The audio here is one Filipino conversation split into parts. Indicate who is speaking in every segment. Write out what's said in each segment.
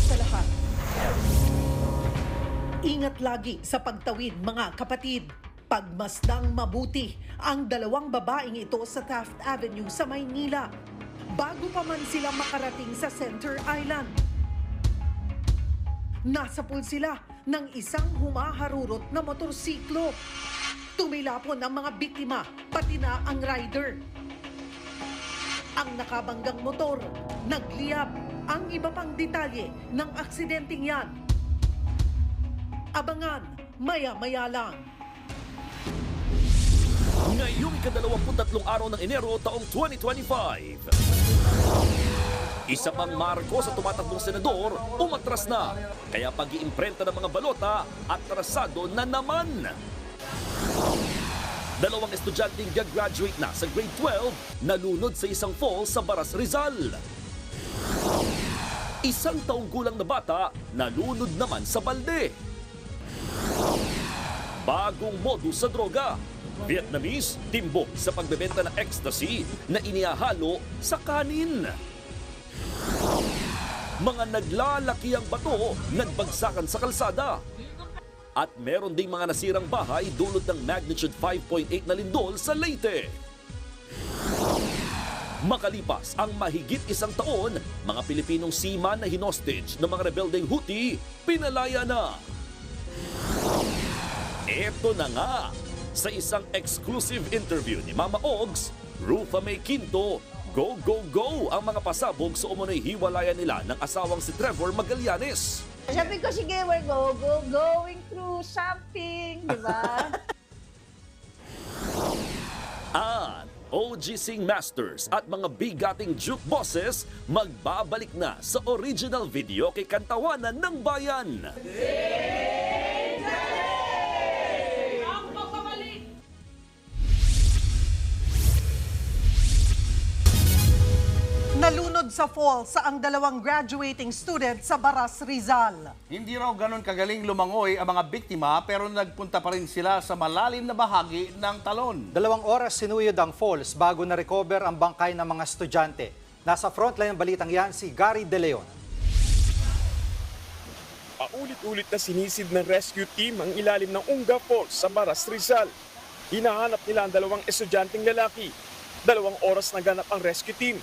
Speaker 1: sa lahat. Ingat lagi sa pagtawid, mga kapatid. Pagmasdang mabuti ang dalawang babaeng ito sa Taft Avenue sa Maynila bago pa man sila makarating sa Center Island. Nasapul sila ng isang humaharurot na motorsiklo. Tumilapon ang mga biktima, pati na ang rider. Ang nakabanggang motor, nagliyab. Ang iba pang detalye ng aksidenteng yan. Abangan, maya-maya lang.
Speaker 2: Ngayong ika-23 araw ng Enero taong 2025. Isa pang marko sa tumatakbong senador, umatras na. Kaya pag-iimprenta ng mga balota, atrasado na naman. Dalawang estudyanteng gagraduate na sa grade 12, nalunod sa isang fall sa Baras, Rizal. Isang taong gulang na bata, nalunod naman sa balde. Bagong modus sa droga. Vietnamese, timbok sa pagbebenta ng ecstasy na inihahalo sa kanin. Mga naglalaki ang bato, nagbagsakan sa kalsada. At meron ding mga nasirang bahay dulot ng magnitude 5.8 na lindol sa Leyte. Makalipas ang mahigit isang taon, mga Pilipinong seaman na hinostage ng mga rebeldeng Houthi, pinalaya na. Eto na nga, sa isang exclusive interview ni Mama Ogs, Rufa May Quinto, go, go, go ang mga pasabog sa umunoy hiwalayan nila ng asawang si Trevor Magallanes.
Speaker 3: Sabi ko, sige, we're going through something, di ba?
Speaker 2: At OG Sing Masters at mga bigating juke bosses magbabalik na sa original video kay Kantawanan ng Bayan.
Speaker 1: Nalunod sa fall sa ang dalawang graduating student sa Baras, Rizal.
Speaker 4: Hindi raw ganun kagaling lumangoy ang mga biktima pero nagpunta pa rin sila sa malalim na bahagi ng talon.
Speaker 5: 2 oras sinuyod ang falls bago na-recover ang bangkay ng mga estudyante. Nasa frontline ng balitang yan si Gary De Leon.
Speaker 6: Paulit-ulit na sinisid ng rescue team ang ilalim ng Unga Falls sa Baras, Rizal. Hinahanap nila ang dalawang estudyanteng lalaki. 2 oras naganap ang rescue team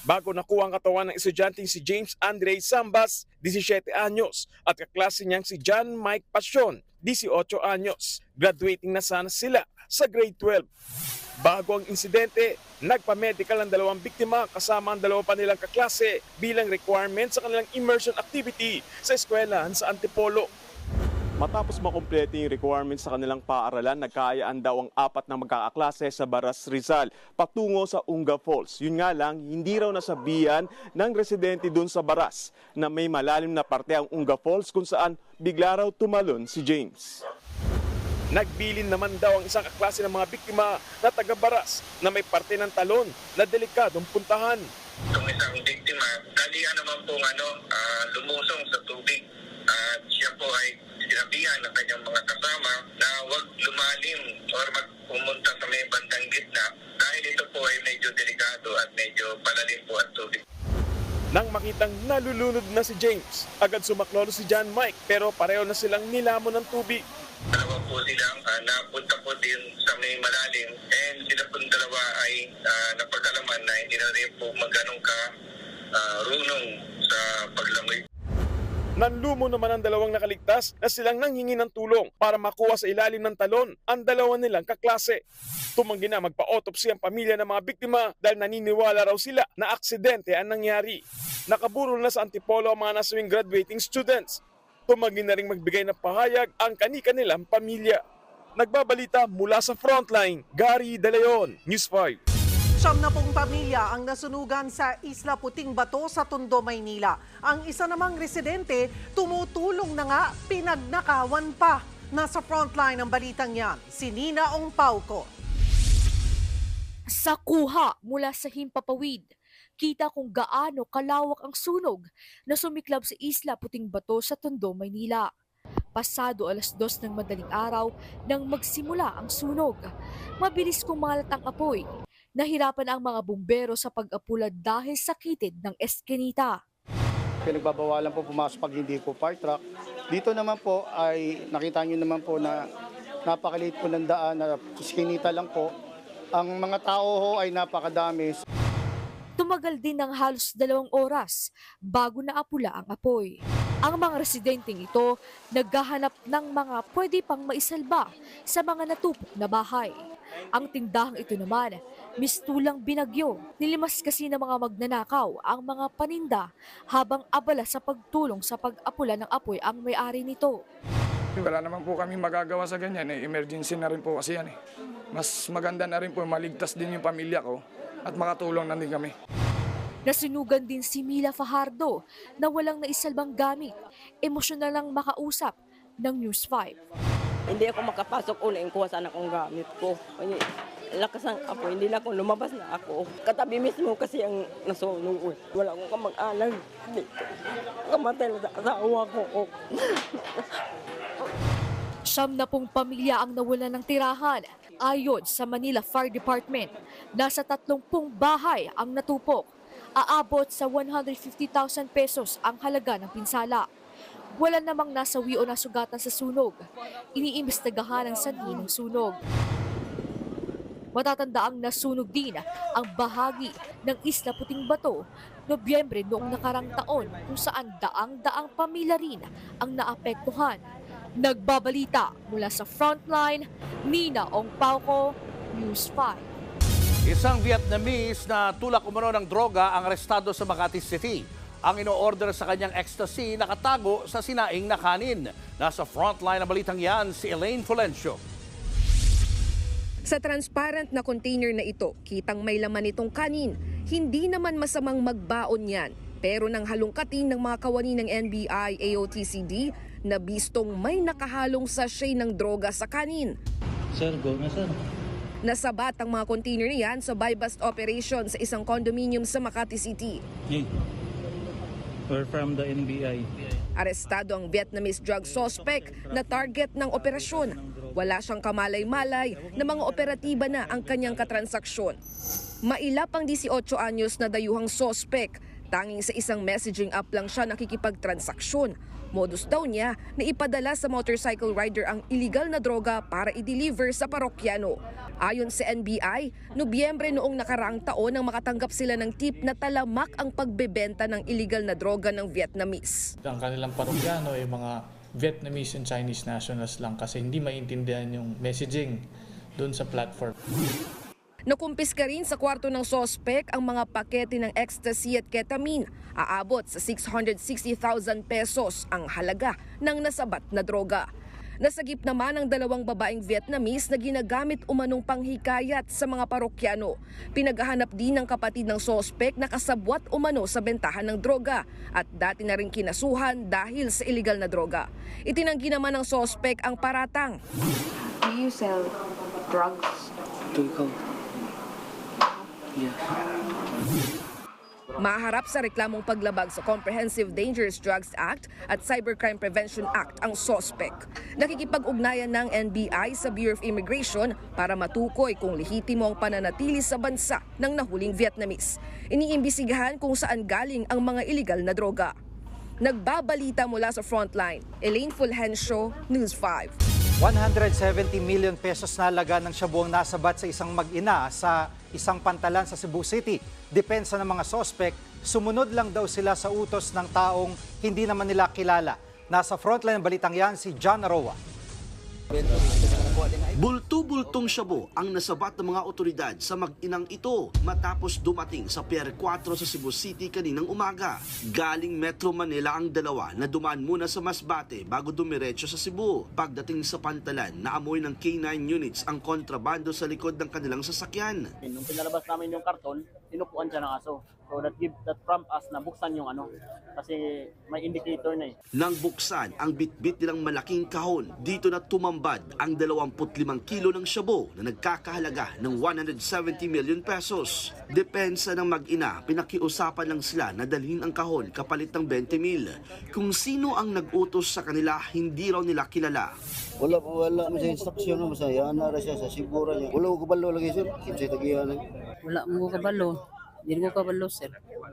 Speaker 6: bago nakuha ang katawan ng estudyanteng si James Andre Sambas, 17 anyos, at kaklase niyang si John Mike Passion, 18 anyos. Graduating na sana sila sa grade 12. Bago ang insidente, nagpa-medical ang dalawang biktima kasama ang dalawa pa nilang kaklase bilang requirement sa kanilang immersion activity sa eskwelahan sa Antipolo. Matapos makumpleto yung requirements sa kanilang paaralan, nagkaayaan daw ang 4 na magkakaklase sa Baras, Rizal patungo sa Unga Falls. Yun nga lang, hindi raw nasabihan ng residente dun sa Baras na may malalim na parte ang Unga Falls kung saan bigla raw tumalon si James. Nagbilin naman daw ang isang kaklase ng mga biktima na taga-Baras na may parte ng talon na delikadong puntahan.
Speaker 7: Itong isang biktima, kalian naman pong lumusong sa tubig at siya po ay sinabihan ng kanyang mga kasama na huwag lumalim or magpumunta sa may bandang gitna dahil ito po ay medyo delikado at medyo palalim po ang tubig.
Speaker 6: Nang makitang nalulunod na si James, agad sumaklolo si John Mike pero pareho na silang nilamon ng tubig.
Speaker 7: Dalawa po silang napunta po din sa may malalim and sila po dalawa ay napag-alaman na hindi na rin po magganong ka runong sa paglangoy.
Speaker 6: Nanlumo naman ang dalawang nakaligtas na silang nanghingi ng tulong para makuha sa ilalim ng talon ang dalawa nilang kaklase. Tumanggi na magpa-autopsy ang pamilya ng mga biktima dahil naniniwala raw sila na aksidente ang nangyari. Nakaburol na sa Antipolo ang mga nasawing graduating students. Tumanggi na rin magbigay ng pahayag ang kani-kanilang pamilya. Nagbabalita mula sa frontline, Gary De Leon, News 5.
Speaker 1: 70 pamilya ang nasunugan sa Isla Puting Bato sa Tondo, Maynila. Ang isa namang residente, tumutulong na nga, pinagnakawan pa. Nasa frontline ng balitang yan, si Nina Ong Pauco.
Speaker 8: Sa kuha mula sa Himpapawid, kita kung gaano kalawak ang sunog na sumiklab sa Isla Puting Bato sa Tondo, Maynila. Pasado 2:00 ng madaling araw nang magsimula ang sunog. Mabilis kumalat ang apoy. Nahirapan ang mga bumbero sa pag-apula dahil sa kitid ng eskinita.
Speaker 9: pinagbabawalan po pumasok pag hindi po fire truck. Dito naman po ay nakita nyo naman po na napakaliit po ng daan na skinita lang po. Ang mga tao ho ay napakadami.
Speaker 8: Tumagal din ng halos 2 oras bago naapula ang apoy. Ang mga residenteng ito naghahanap ng mga pwede pang maisalba sa mga natupok na bahay. Ang tindahang ito naman, mistulang binagyo. Nilimas kasi ng mga magnanakaw ang mga paninda habang abala sa pagtulong sa pag-apula ng apoy ang may-ari nito.
Speaker 10: Wala naman po kami magagawa sa ganyan. Emergency na rin po kasi yan. Mas maganda na rin po maligtas din yung pamilya ko at makatulong na din kami.
Speaker 8: Nasunugan din si Mila Fajardo na walang naisalbang gamit. Emosyonal lang makausap ng News 5.
Speaker 11: Hindi ako makapasok uli, kuha sana akong gamit ko. Lakas ng apoy, hindi na ako lumabas na ako. Katabi mismo kasi ang nasunog. Wala akong kamag-alag. Kamatay na sa asawa ko.
Speaker 8: 70 pamilya ang nawalan ng tirahan. Ayon sa Manila Fire Department, nasa 30 bahay ang natupok. Aabot sa 150,000 pesos ang halaga ng pinsala. Wala namang nasawi o nasugatan sa sunog. Iniimbestigahan ang sanhi ng sunog. Matatandaang nasunog din ang bahagi ng Isla Puting Bato, Nobyembre noong nakarang taon kung saan daang-daang pamilya rin ang naapektuhan. Nagbabalita mula sa Frontline, Nina Ong Pauco, News 5.
Speaker 4: Isang Vietnamese na tulak umano ng droga ang arestado sa Makati City. Ang ino-order sa kanyang ecstasy nakatago sa sinaing na kanin. Nasa frontline na balitang yan si Elaine Fulencio.
Speaker 12: Sa transparent na container na ito, kitang may laman itong kanin. Hindi naman masamang magbaon yan. Pero nang halongkating ng mga kawani ng NBI AOTCD, nabistong may nakahalong sachet ng droga sa kanin.
Speaker 13: Sir, go na sir.
Speaker 12: Nasabat ang mga container niyan sa buy-bust operation sa isang condominium sa Makati City.
Speaker 13: Hey. We're from the NBI.
Speaker 12: Arestado ang Vietnamese drug suspect na target ng operasyon. Wala siyang kamalay-malay na mga operatiba na ang kanyang katransaksyon. Mailap ang 18 anyos na dayuhang suspect. Tanging sa isang messaging app lang siya nakikipagtransaksyon. Modus daw niya na ipadala sa motorcycle rider ang illegal na droga para i-deliver sa parokyano. Ayon sa NBI, Nobyembre noong nakaraang taon nang makatanggap sila ng tip na talamak ang pagbebenta ng illegal na droga ng Vietnamese.
Speaker 14: Ang kanilang parokyano ay mga Vietnamese and Chinese nationals lang kasi hindi maintindihan yung messaging doon sa platform.
Speaker 12: Nakumpiska rin sa kwarto ng sospek ang mga pakete ng ecstasy at ketamine. Aabot sa 660,000 pesos ang halaga ng nasabat na droga. Nasagip naman ang 2 babaeng Vietnamese na ginagamit umanong panghikayat sa mga parokyano. Pinaghahanap din ng kapatid ng sospek na kasabwat umano sa bentahan ng droga at dati na rin kinasuhan dahil sa illegal na droga. Itinanggi naman ng sospek ang paratang.
Speaker 15: Do you sell drugs?
Speaker 13: Yeah.
Speaker 12: Maharap sa reklamong paglabag sa Comprehensive Dangerous Drugs Act at Cybercrime Prevention Act ang sospek. Nakikipag-ugnayan ng NBI sa Bureau of Immigration para matukoy kung lehitimo ang pananatili sa bansa ng nahuling Vietnamese. Iniimbisigahan kung saan galing ang mga illegal na droga. Nagbabalita mula sa Frontline, Elaine Fulgencio, News 5.
Speaker 5: 170 million pesos na halaga ng shabu ang nasabat sa isang mag-ina sa isang pantalan sa Cebu City. Depensa ng mga sospek, sumunod lang daw sila sa utos ng taong hindi naman nila kilala. Nasa frontline ng balitang yan si John Aroa.
Speaker 16: Bultu-bultong shabu ang nasabat ng mga otoridad sa mag-inang ito matapos dumating sa Pier 4 sa Cebu City kaninang umaga. Galing Metro Manila ang dalawa na dumaan muna sa Masbate bago dumiretso sa Cebu. Pagdating sa pantalan, naamoy ng K9 units ang kontrabando sa likod ng kanilang sasakyan.
Speaker 17: Nung pinalabas namin yung karton, tinupuan siya ng aso. So that prompt us na buksan yung kasi may indicator na eh.
Speaker 16: Nang buksan ang bitbit nilang malaking kahon, dito na tumambad ang 25 kilo ng shabu na nagkakahalaga ng 170 million pesos. Depensa ng mag-ina, pinakiusapan lang sila na dalhin ang kahon kapalit ng 20 mil. Kung sino ang nag-utos sa kanila, hindi raw nila kilala.
Speaker 18: Wala mo sa instruksyon mo, masaya na siya sa sigura niya. Wala ko kabalo lagi sir, kimsay tagihan.
Speaker 19: Wala mo kabalo. Hindi ko kabalo, sir.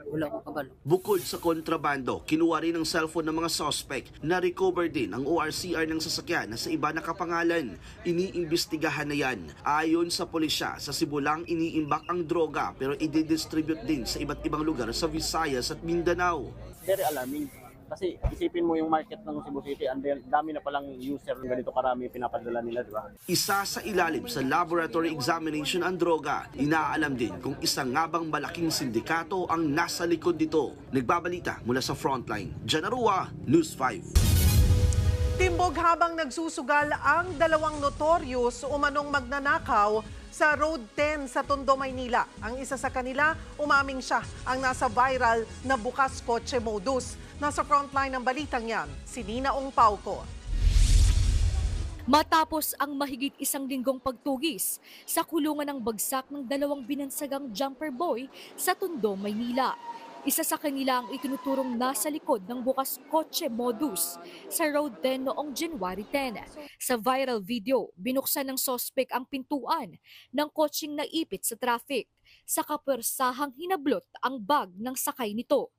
Speaker 19: Wala akong kabalo.
Speaker 16: Bukod sa kontrabando, kinuha rin ang cellphone ng mga suspect. Na-recover din ang ORCR ng sasakyan na sa iba nakapangalan. Iniimbestigahan na yan. Ayon sa pulisya, sa Cebu lang iniimbak ang droga pero i-distribute din sa iba't ibang lugar sa Visayas at Mindanao.
Speaker 17: Very alarming. Kasi isipin mo yung market ng Cebu City, and dami na palang user ng ganito karami pinapadala nila, di ba?
Speaker 16: Isa sa ilalim sa laboratory examination ang droga. Inaalam din kung isang nga bang malaking sindikato ang nasa likod nito. Nagbabalita mula sa Frontline. Janarua, News 5.
Speaker 1: Timbog habang nagsusugal ang dalawang notorious umanong magnanakaw sa Road 10 sa Tondo, Maynila. Ang isa sa kanila, umaming siya ang nasa viral na bukas kotse modus. Nasa frontline ng balitang yan, si Nina Ong Pauco.
Speaker 8: Matapos ang mahigit 1 linggong pagtugis sa kulungan ng bagsak ng 2 binansagang jumper boy sa Tondo, Maynila. Isa sa kanila ang itinuturong nasa likod ng bukas kotse modus sa Road 10 noong January 10. Sa viral video, binuksan ng sospek ang pintuan ng kotseng naipit sa traffic. Sa kapersahang hinablot ang bag ng sakay nito.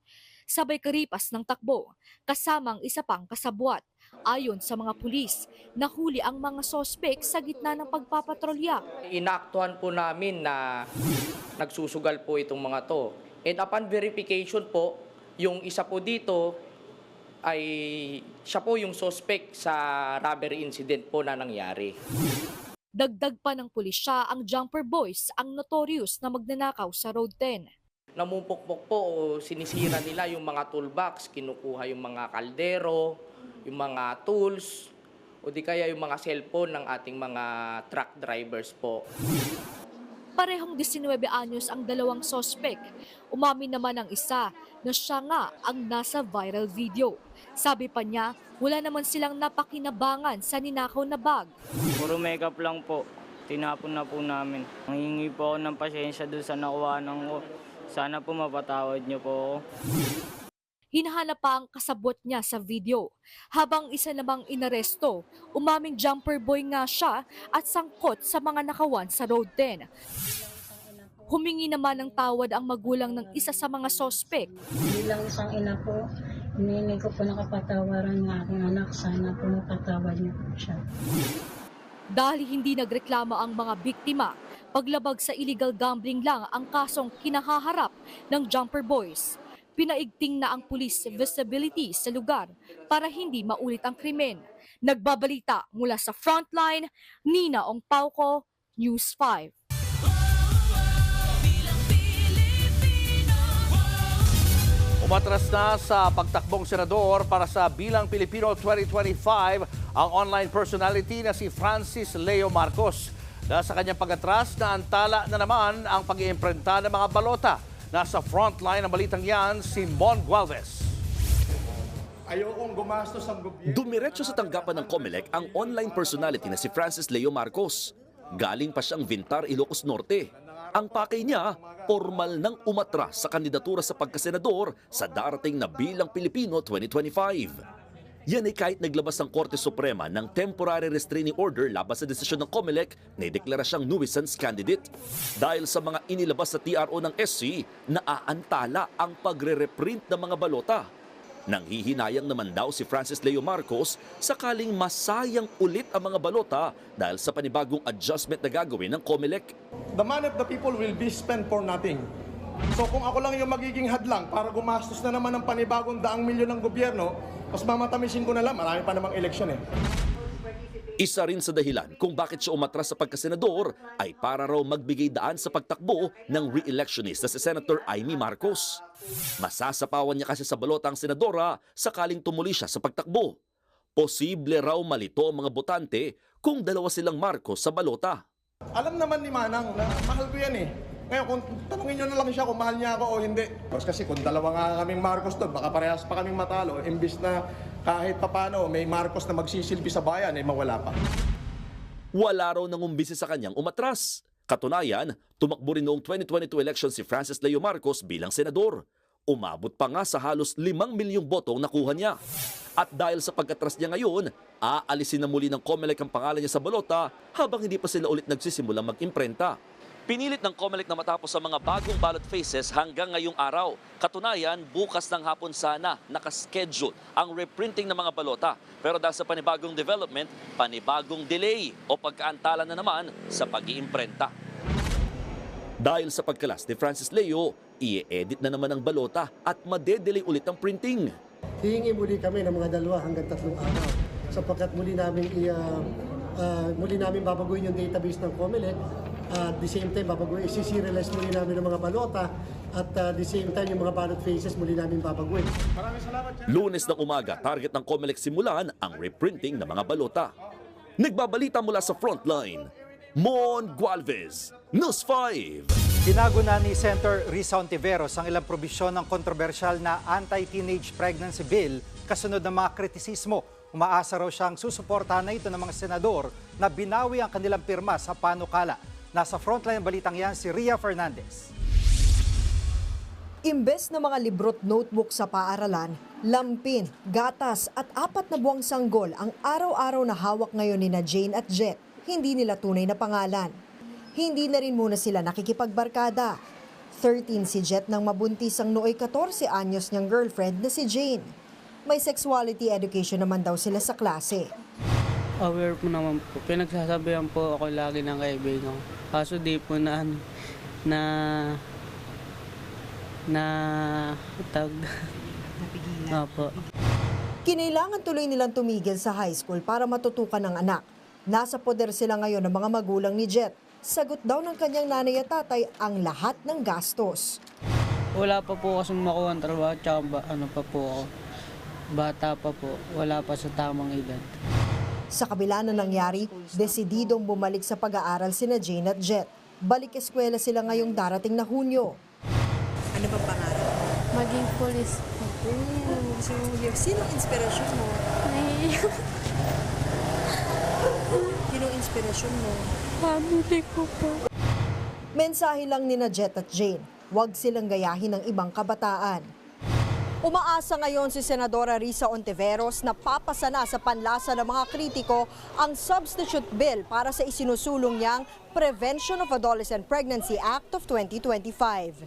Speaker 8: Sabay karipas ng takbo, kasamang isa pang kasabwat. Ayon sa mga pulis, nahuli ang mga sospek sa gitna ng pagpapatrolya.
Speaker 20: Inaaktuhan po namin na nagsusugal po itong mga to. And upon verification po, yung isa po dito ay siya po yung suspect sa robbery incident po na nangyari.
Speaker 8: Dagdag pa ng pulisya ang jumper boys ang notorious na magnanakaw sa Road 10.
Speaker 20: Namupukpok po o sinisira nila yung mga toolbox, kinukuha yung mga kaldero, yung mga tools, o di kaya yung mga cellphone ng ating mga truck drivers po.
Speaker 8: Parehong 19 anyos ang dalawang sospek. Umamin naman ang isa na siya nga ang nasa viral video. Sabi pa niya, wala naman silang napakinabangan sa ninakaw na bag.
Speaker 19: Puro makeup lang po. Tinapon na po namin. Nangingi po ako ng pasensya doon sa nakuhanan ko. Sana po mapatawad niyo po ako.
Speaker 8: Hinahanap pa ang kasabwat niya sa video. Habang isa namang inaresto, umaming jumper boy nga siya at sangkot sa mga nakawan sa Road 10. Humingi naman ng tawad ang magulang ng isa sa mga sospek.
Speaker 21: Bilang isang ina po, hinihingi ko po nakapatawaran ng aking anak. Sana po mapatawad niyo po siya.
Speaker 8: Dahil hindi nagreklamo ang mga biktima, paglabag sa illegal gambling lang ang kasong kinahaharap ng jumper boys. Pinaigting na ang police visibility sa lugar para hindi maulit ang krimen. Nagbabalita mula sa Frontline, Nina Ong Pauco, News 5.
Speaker 4: Umatras na sa pagtakbong senador para sa Bilang Pilipino 2025 ang online personality na si Francis Leo Marcos. Sa kanyang pag-atras, naantala na naman ang pag-iimprenta ng mga balota. Nasa frontline ng balitang yan, si Mon Gualvez.
Speaker 22: Ayokong gumastos ang gobyerno.
Speaker 2: Dumiretso sa tanggapan ng COMELEC ang online personality na si Francis Leo Marcos. Galing pa siyang Vintar, Ilocos Norte. Ang pakay niya, formal nang umatras sa kandidatura sa pagkasenador sa darating na Bilang Pilipino 2025. Yan ay kahit naglabas ang Korte Suprema ng temporary restraining order laban sa desisyon ng COMELEC na ideklara siyang nuisance candidate. Dahil sa mga inilabas sa TRO ng SC, naaantala ang pagre-reprint ng mga balota. Nanghihinayang naman daw si Francis Leo Marcos sakaling masayang ulit ang mga balota dahil sa panibagong adjustment na gagawin ng COMELEC.
Speaker 22: The money of the people will be spent for nothing. So kung ako lang yung magiging hadlang para gumastos na naman ng panibagong 100 milyon ng gobyerno, mas mamatamisin ko na lang, marami pa namang eleksyon eh.
Speaker 2: Isa rin sa dahilan kung bakit siya umatras sa pagkasenador ay para raw magbigay daan sa pagtakbo ng re-electionist na si Senator Amy Marcos. Masasapawan niya kasi sa balota ang senadora sakaling tumuli siya sa pagtakbo. Posible raw malito ang mga botante kung dalawa silang Marcos sa balota.
Speaker 22: Alam naman ni Manang na mahal ko yan eh. Ngayon, kung tanungin nyo na lang siya kung mahal niya ako o hindi. Kasi kung dalawa nga kaming Marcos doon, baka parehas pa kaming matalo. Imbis na kahit papano may Marcos na magsisilbi sa bayan, eh mawala pa.
Speaker 2: Wala raw nangumbisi sa kanyang umatras. Katunayan, tumakbo rin noong 2022 election si Francis Leo Marcos bilang senador. Umabot pa nga sa halos 5 milyong botong nakuha niya. At dahil sa pagkatras niya ngayon, aalisin na muli ng COMELEC ang pangalan niya sa balota habang hindi pa sila ulit nagsisimulang mag-imprenta. Pinilit ng COMELEC na matapos sa mga bagong ballot phases hanggang ngayong araw. Katunayan, bukas ng hapon sana nakaschedule ang reprinting ng mga balota. Pero dahil sa panibagong development, panibagong delay o pagkaantala na naman sa pag-iimprenta. Dahil sa pagkalas ni Francis Leo, i-edit na naman ang balota at madedelay ulit ang printing.
Speaker 3: Hihingi muli kami ng mga 2 hanggang 3 araw sapagkat muli namin babaguhin yung database ng COMELEC. At the same time, isi-serialize muli namin ng mga balota at the same time, yung mga ballot phases muli namin babaguhin.
Speaker 2: Lunes ng umaga, target ng COMELEC simulan ang reprinting ng mga balota. Nagbabalita mula sa frontline, Mon Gualvez, News 5.
Speaker 5: Tinago na ni Senator Risa Ontiveros ang ilang probisyon ng kontrobersyal na anti-teenage pregnancy bill kasunod ng mga kritisismo. Umaasa raw siyang susuportahan na ito ng mga senador na binawi ang kanilang pirma sa panukala. Nasa frontline ng balitang yan si Ria Fernandez.
Speaker 7: Imbes na mga libro't notebook sa paaralan, lampin, gatas at 4 na buwang sanggol ang araw-araw na hawak ngayon ni na Jane at Jet. Hindi nila tunay na pangalan. Hindi na rin muna sila nakikipagbarkada. 13 si Jet nang mabuntis ang nooy 14 anyos niyang girlfriend na si Jane. May sexuality education naman daw sila sa klase.
Speaker 23: Aware po naman po. Pinagsasabihan po ako lagi ng kaibigan ko. Kaso di po na napigilan. Opo.
Speaker 7: Kinailangan tuloy nilang tumigil sa high school para matutukan ng anak. Nasa poder sila ngayon ng mga magulang ni Jet. Sagot daw ng kanyang nanay at tatay ang lahat ng gastos.
Speaker 23: Wala pa po kasing makuha ang trabaho, tsaka pa po ako. Bata pa po, wala pa sa tamang edad.
Speaker 7: Sa kabila na nangyari, desididong bumalik sa pag-aaral sina Jane at Jet. Balik eskwela sila ngayong darating na Hunyo. Ano ba pangarap?
Speaker 24: Maging police po.
Speaker 7: So, sinong inspirasyon mo? Sinong inspirasyon mo?
Speaker 24: Family ko po.
Speaker 7: Mensahe lang ni na Jet at Jane, huwag silang gayahin ng ibang kabataan. Umaasa ngayon si Senadora Risa Ontiveros na papasa na sa panlasa ng mga kritiko ang substitute bill para sa isinusulong niyang Prevention of Adolescent Pregnancy Act of 2025.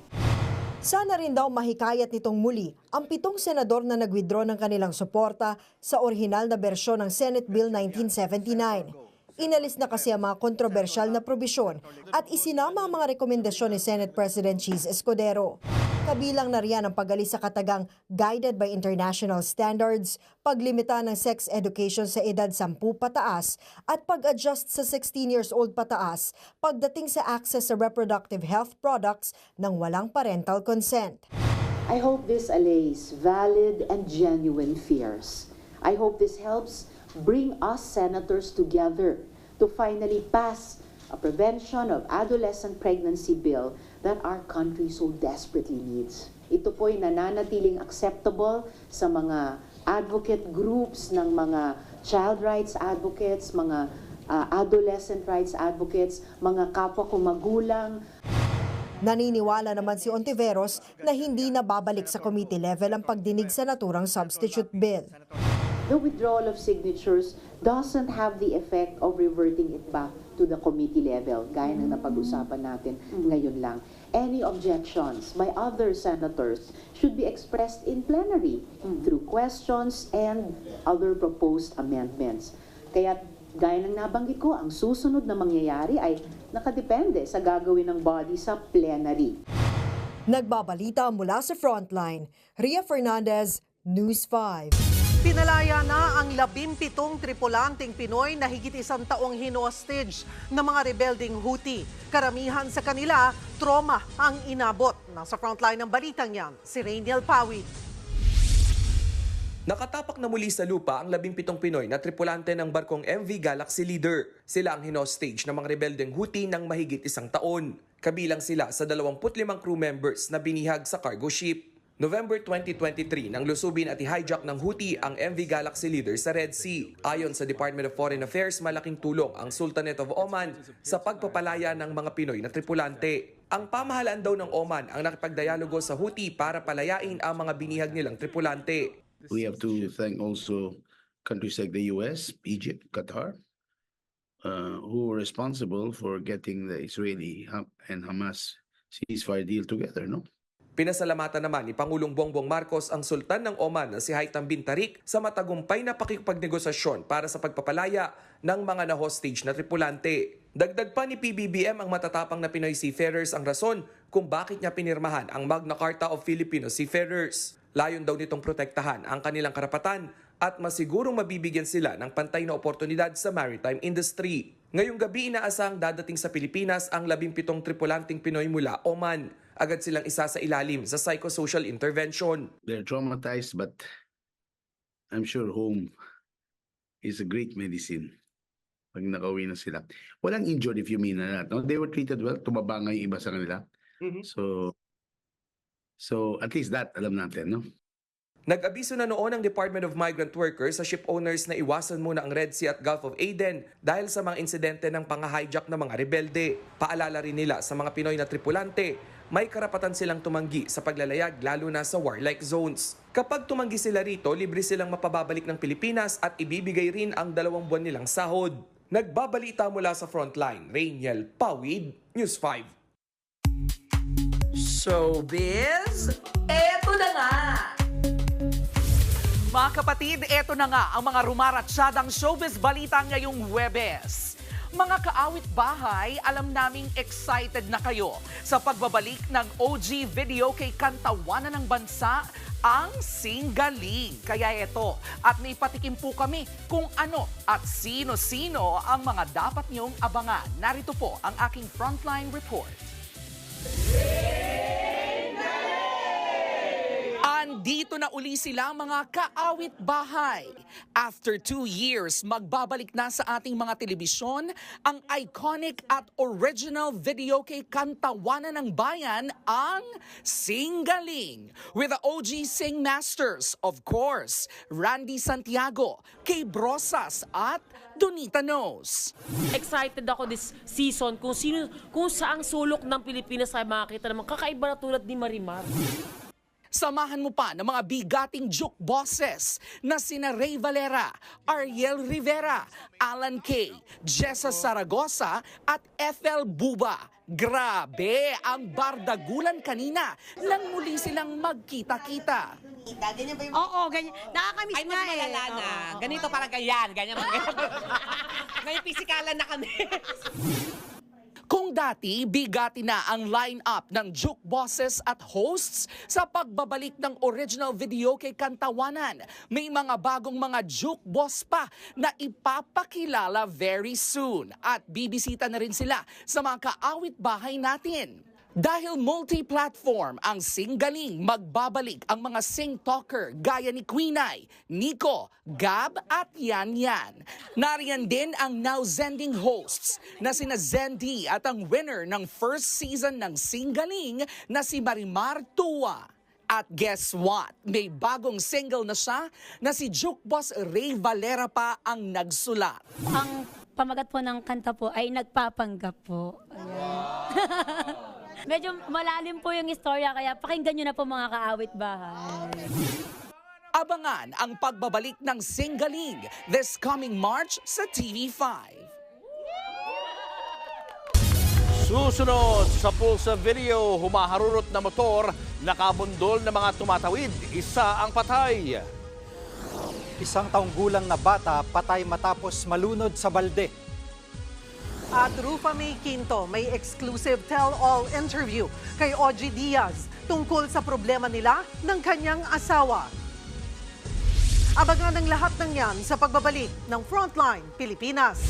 Speaker 7: Sana rin daw mahikayat nitong muli ang 7 senador na nag-withdraw ng kanilang suporta sa orihinal na bersyon ng Senate Bill 1979. Inalis na kasi ang mga kontrobersyal na probisyon at isinama ang mga rekomendasyon ni Senate President Cheese Escudero. Kabilang na riyan ang pag-alis sa katagang guided by international standards, paglimita ng sex education sa edad 10 pataas at pag-adjust sa 16 years old pataas pagdating sa access sa reproductive health products ng walang parental consent.
Speaker 25: I hope this allays valid and genuine fears. I hope this helps bring us senators together to finally pass a prevention of adolescent pregnancy bill that our country so desperately needs. Ito po'y nananatiling acceptable sa mga advocate groups ng mga child rights advocates, mga adolescent rights advocates, mga kapwa ko magulang.
Speaker 7: Naniniwala naman si Ontiveros na hindi na babalik sa committee level ang pagdinig sa naturang substitute bill.
Speaker 25: The withdrawal of signatures doesn't have the effect of reverting it back to the committee level, gaya ng napag-usapan natin ngayon lang. Any objections by other senators should be expressed in plenary through questions and other proposed amendments. Kaya gaya ng nabanggit ko, ang susunod na mangyayari ay nakadepende sa gagawin ng body sa plenary.
Speaker 7: Nagbabalita mula sa Frontline, Ria Fernandez, News 5.
Speaker 1: Pinalaya na ang 17 tripulanteng Pinoy na higit 1 taong hinostage ng mga rebelding Houthi. Karamihan sa kanila, trauma ang inabot. Nasa frontline ng balitang yan, si Rainiel Pawid.
Speaker 26: Nakatapak na muli sa lupa ang 17 Pinoy na tripulante ng barkong MV Galaxy Leader. Sila ang hinostage ng mga rebeldeng Houthi ng mahigit 1 taon. Kabilang sila sa 25 crew members na binihag sa cargo ship. November 2023 nang lusubin at i-hijack ng Houthi ang MV Galaxy Leader sa Red Sea. Ayon sa Department of Foreign Affairs, malaking tulong ang Sultanate of Oman sa pagpapalaya ng mga Pinoy na tripulante. Ang pamahalaan daw ng Oman ang nakipagdialogo sa Houthi para palayain ang mga binihag nilang tripulante.
Speaker 27: We have to thank also countries like the US, Egypt, Qatar,
Speaker 6: who were responsible for getting the Israeli and Hamas ceasefire deal together, no?
Speaker 26: Pinasalamatan naman ni Pangulong Bongbong Marcos ang Sultan ng Oman na si Haitham bin Tariq sa matagumpay na pakikipagnegosasyon para sa pagpapalaya ng mga na-hostage na tripulante. Dagdag pa ni PBBM ang matatapang na Pinoy seafarers ang rason kung bakit niya pinirmahan ang Magna Carta of Filipino Seafarers. Layon daw nitong protektahan ang kanilang karapatan at masigurong mabibigyan sila ng pantay na oportunidad sa maritime industry. Ngayong gabi inaasahang dadating sa Pilipinas ang 17 tripulanting Pinoy mula Oman. Agad silang isa sa ilalim sa psychosocial intervention.
Speaker 6: They're traumatized, but I'm sure home is a great medicine pag nakauwi na sila. Walang injured if you mean that. No? They were treated well. Tumaba nga yung iba sa kanila. So at least that, alam natin, no?
Speaker 26: Nag-abiso na noon ang Department of Migrant Workers sa ship owners na iwasan muna ang Red Sea at Gulf of Aden dahil sa mga insidente ng pang-hijack ng mga rebelde. Paalala rin nila sa mga Pinoy na tripulante, may karapatan silang tumanggi sa paglalayag lalo na sa warlike zones. Kapag tumanggi sila rito, libre silang mapababalik ng Pilipinas at ibibigay rin ang 2 buwan nilang sahod. Nagbabalita mula sa Frontline, Rainiel Pawid, News 5.
Speaker 9: Showbiz, eto na nga! Mga kapatid, eto na nga ang mga rumaratsyadang showbiz balita ngayong Huwebes. Mga kaawit bahay, alam naming excited na kayo sa pagbabalik ng OG video kay kantawanan ng bansa, ang Singaling. Kaya ito, at may patikim po kami kung ano at sino-sino ang mga dapat niyong abangan. Narito po ang aking Frontline report. Andito na uli sila mga kaawit bahay. After 2 years, magbabalik na sa ating mga telebisyon ang iconic at original video kay kantawanan ng bayan, ang Singaling. With the OG Sing Masters, of course, Randy Santiago, Kay Brosas at Donita Knows.
Speaker 10: Excited ako this season kung saang sulok ng Pilipinas ay makakita naman kakaiba na tulad ni Marimar.
Speaker 9: Samahan mo pa ng mga bigating juke bosses na sina Ray Valera, Ariel Rivera, Alan Kay, Jessa Saragosa at FL Buba. Grabe ang bardagulan kanina nang muli silang magkita-kita.
Speaker 11: Ganyan ba yung...
Speaker 14: Oo, ganyan. Nakakamiss
Speaker 11: Ay,
Speaker 14: nga
Speaker 11: mas malala na. Ganito parang ganyan. Ganyan. May pisikalan na kami.
Speaker 9: Kung dati, bigati na ang line-up ng juke bosses at hosts sa pagbabalik ng original video kay kantawanan. May mga bagong mga juke boss pa na ipapakilala very soon. At bibisita na rin sila sa mga kaawit bahay natin. Dahil multi-platform ang Singaling, magbabalik ang mga sing-talker gaya ni Queenay, Nico, Gab at Yan Yan. Nariyan din ang now Zending hosts na sina Zendy at ang winner ng first season ng Singaling na si Marimar Tua. At guess what? May bagong single na siya na si Jukeboss Ray Valera pa ang nagsulat.
Speaker 14: Ang pamagat po ng kanta po ay Nagpapanggap po. Ayan. Medyo malalim po yung istorya, kaya pakinggan nyo na po mga kaawit bahay.
Speaker 9: Abangan ang pagbabalik ng Singaling this coming March sa TV5.
Speaker 4: Susunod sa Pulsa Video, humaharurot na motor, nakabundol na mga tumatawid, isa ang patay.
Speaker 5: Isang taong gulang na bata patay matapos malunod sa balde.
Speaker 1: At Rufa May Quinto may exclusive tell-all interview kay Ogie Diaz tungkol sa problema nila ng kanyang asawa. Abangan ang lahat ng yan sa pagbabalik ng Frontline Pilipinas.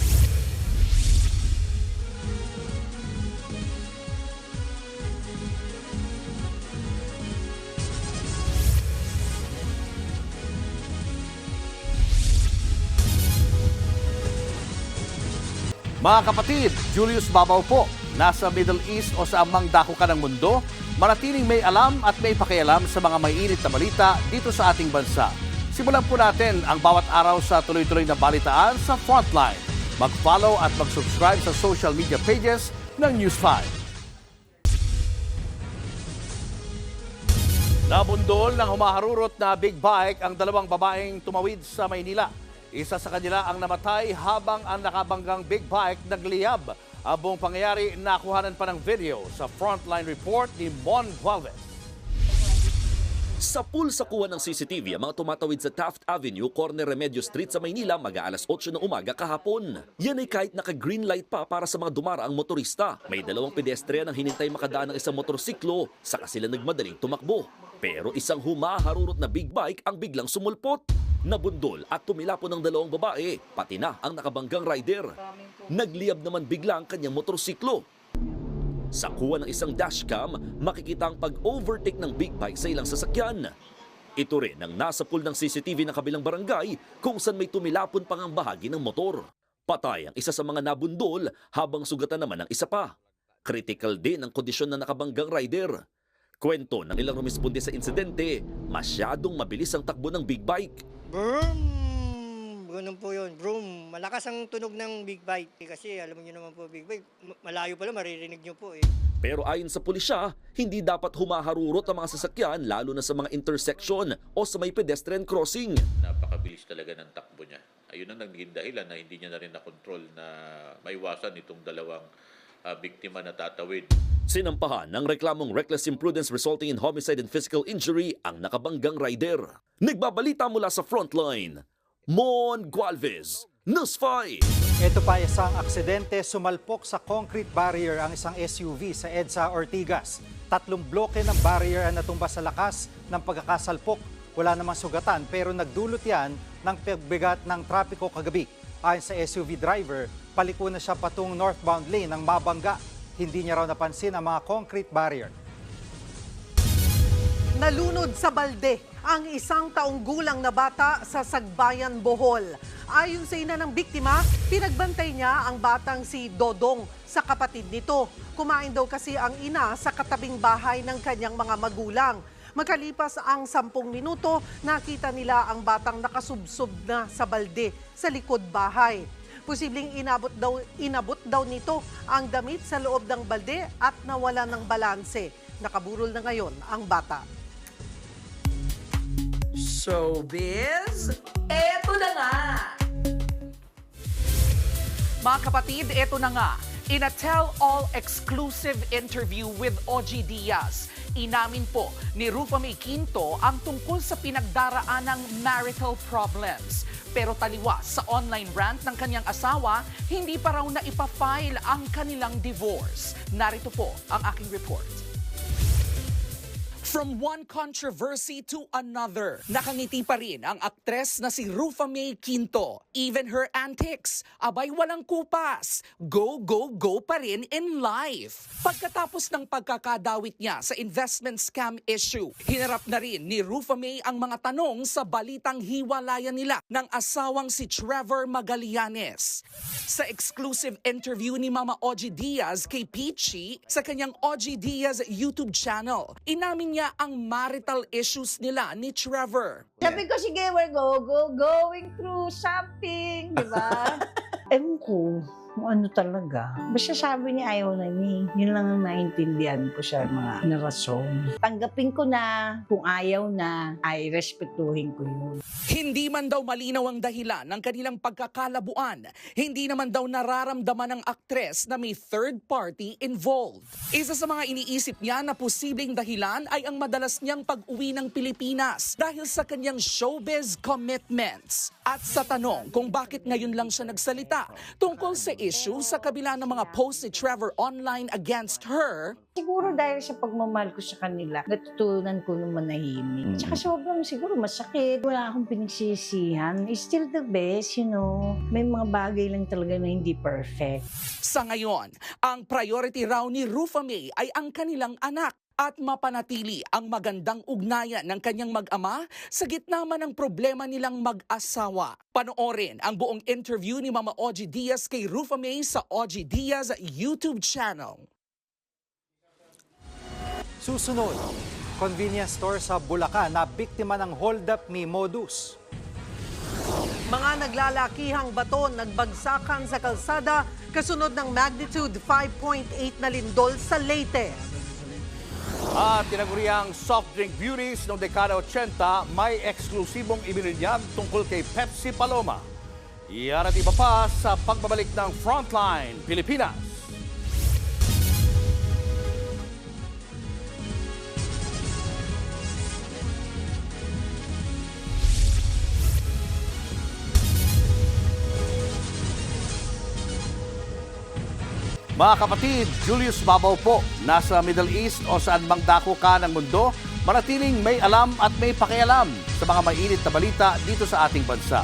Speaker 4: Mga kapatid, Julius Babaw po. Nasa Middle East o sa amang dako ka ng mundo, manatiling may alam at may pakialam sa mga mainit na balita dito sa ating bansa. Simulan po natin ang bawat araw sa tuloy-tuloy na balitaan sa Frontline. Mag-follow at mag-subscribe sa social media pages ng News 5. Nabundol ng humaharurot na big bike ang dalawang babaeng tumawid sa Maynila. Isa sa kanila ang namatay habang ang nakabanggang big bike nagliyab. Ang buong pangyayari nakuhanan pa ng video sa Frontline Report ni Mon Gualvez.
Speaker 2: Sa pulsakuha ng CCTV ang mga tumatawid sa Taft Avenue, corner Remedio Street sa Maynila mag-aalas 8 ng umaga kahapon. Yan ay kahit naka-green light pa para sa mga dumaraang motorista. May dalawang pedestrian ang hinintay makadaan ng isang motorsiklo, saka sila nagmadaling tumakbo. Pero isang humaharurot na big bike ang biglang sumulpot. Nabundol at tumilapon ng dalawang babae, pati na ang nakabanggang rider. Nagliyab naman bigla ang kanyang motorsiklo. Sa kuha ng isang dashcam, makikita ang pag-overtake ng big bike sa ilang sasakyan. Ito rin ang nasa pool ng CCTV ng kabilang barangay kung saan may tumilapon pang ang bahagi ng motor. Patay ang isa sa mga nabundol habang sugatan naman ang isa pa. Critical din ang kondisyon ng nakabanggang rider. Kwento ng ilang rumisponde sa insidente, masyadong mabilis ang takbo ng big bike.
Speaker 12: Boom! Ganun po yun. Boom! Malakas ang tunog ng big bike. Kasi alam niyo naman po, big bike, malayo pala, maririnig niyo po eh.
Speaker 2: Pero ayon sa pulisya, hindi dapat humaharurot ang mga sasakyan lalo na sa mga intersection o sa may pedestrian crossing.
Speaker 13: Napakabilis talaga ng takbo niya. Ayun ang naging dahilan na hindi niya na rin nakontrol na maiwasan itong dalawang biktima na tatawid.
Speaker 2: Sinampahan ng reklamong reckless imprudence resulting in homicide and physical injury ang nakabanggang rider. Nagbabalita mula sa Frontline, Mon Gualvez, News 5.
Speaker 5: Ito pa isang aksidente, sumalpok sa concrete barrier ang isang SUV sa EDSA Ortigas. 3 bloke ng barrier ang natumba sa lakas ng pagkakasalpok. Wala namang sugatan pero nagdulot yan ng pagbigat ng trapiko kagabi. Ayon sa SUV driver, paliko na siya patung northbound lane ng mabangga. Hindi niya raw napansin ang mga concrete barrier.
Speaker 1: Nalunod sa balde ang isang taong gulang na bata sa Sagbayan, Bohol. Ayon sa ina ng biktima, pinagbantay niya ang batang si Dodong sa kapatid nito. Kumain daw kasi ang ina sa katabing bahay ng kanyang mga magulang. Makalipas ang 10 minuto, nakita nila ang batang nakasubsob na sa balde sa likod bahay. Posibleng inabot daw nito ang damit sa loob ng balde at nawala ng balanse. Nakaburol na ngayon ang bata.
Speaker 9: Showbiz, eto na nga! Mga kapatid, eto na nga. In a tell-all exclusive interview with OG Diaz, inamin po ni Rufa May Quinto ang tungkol sa pinagdaraanang marital problems. Pero taliwas sa online rant ng kanyang asawa, hindi pa raw na ipafile ang kanilang divorce. Narito po ang aking report. From one controversy to another, nakangiti pa rin ang aktres na si Rufa May Quinto. Even her antics, abay walang kupas. Go, go, go pa rin in life. Pagkatapos ng pagkakadawit niya sa investment scam issue, hinarap na rin ni Rufa May ang mga tanong sa balitang hiwalayan nila ng asawang si Trevor Magallanes. Sa exclusive interview ni Mama OG Diaz kay Peachy sa kanyang OG Diaz YouTube channel, inamin niya ang marital issues nila ni Trevor.
Speaker 15: Sabi ko, sige, we're going through something, di ba? Ewan ko kung ano talaga. Basta sabi niya ayaw na niya. Yun lang ang naintindihan ko sa mga narason. Tanggapin ko na kung ayaw na, ay respetuhin ko yun.
Speaker 9: Hindi man daw malinaw ang dahilan ng kanilang pagkakalabuan. Hindi naman daw nararamdaman ng aktres na may third party involved. Isa sa mga iniisip niya na posibleng dahilan ay ang madalas niyang pag-uwi ng Pilipinas dahil sa kanyang showbiz commitments. At sa tanong kung bakit ngayon lang siya nagsalita tungkol sa issue sa kabila ng mga posts ni Trevor online against her,
Speaker 15: siguro dahil sa pagmamahal ko sa kanila, natutunan ko nung manahimik. Tsaka sobrang siguro masakit. Wala akong pinagsisihan. It's still the best, you know. May mga bagay lang talaga na hindi perfect.
Speaker 9: Sa ngayon, ang priority raw ni Rufa May ay ang kanilang anak at mapanatili ang magandang ugnayan ng kanyang mag-ama sa gitna man ng problema nilang mag-asawa. Panoorin ang buong interview ni Mama OG Diaz kay Rufa May sa OG Diaz YouTube channel.
Speaker 5: Susunod, convenience store sa Bulacan na biktima ng hold-up ni Modus.
Speaker 1: Mga naglalakihang bato nagbagsakan sa kalsada kasunod ng magnitude 5.8 na lindol sa Leyte.
Speaker 4: At tinaguriang soft drink beauties noong dekada 80, may eksklusibong ibininyag tungkol kay Pepsi Paloma. Yan at iba pa sa pagbabalik ng Frontline Pilipinas. Mga kapatid, Julius Babaw po, nasa Middle East o saan mang dako ka ng mundo, manatiling may alam at may pakialam sa mga mainit na balita dito sa ating bansa.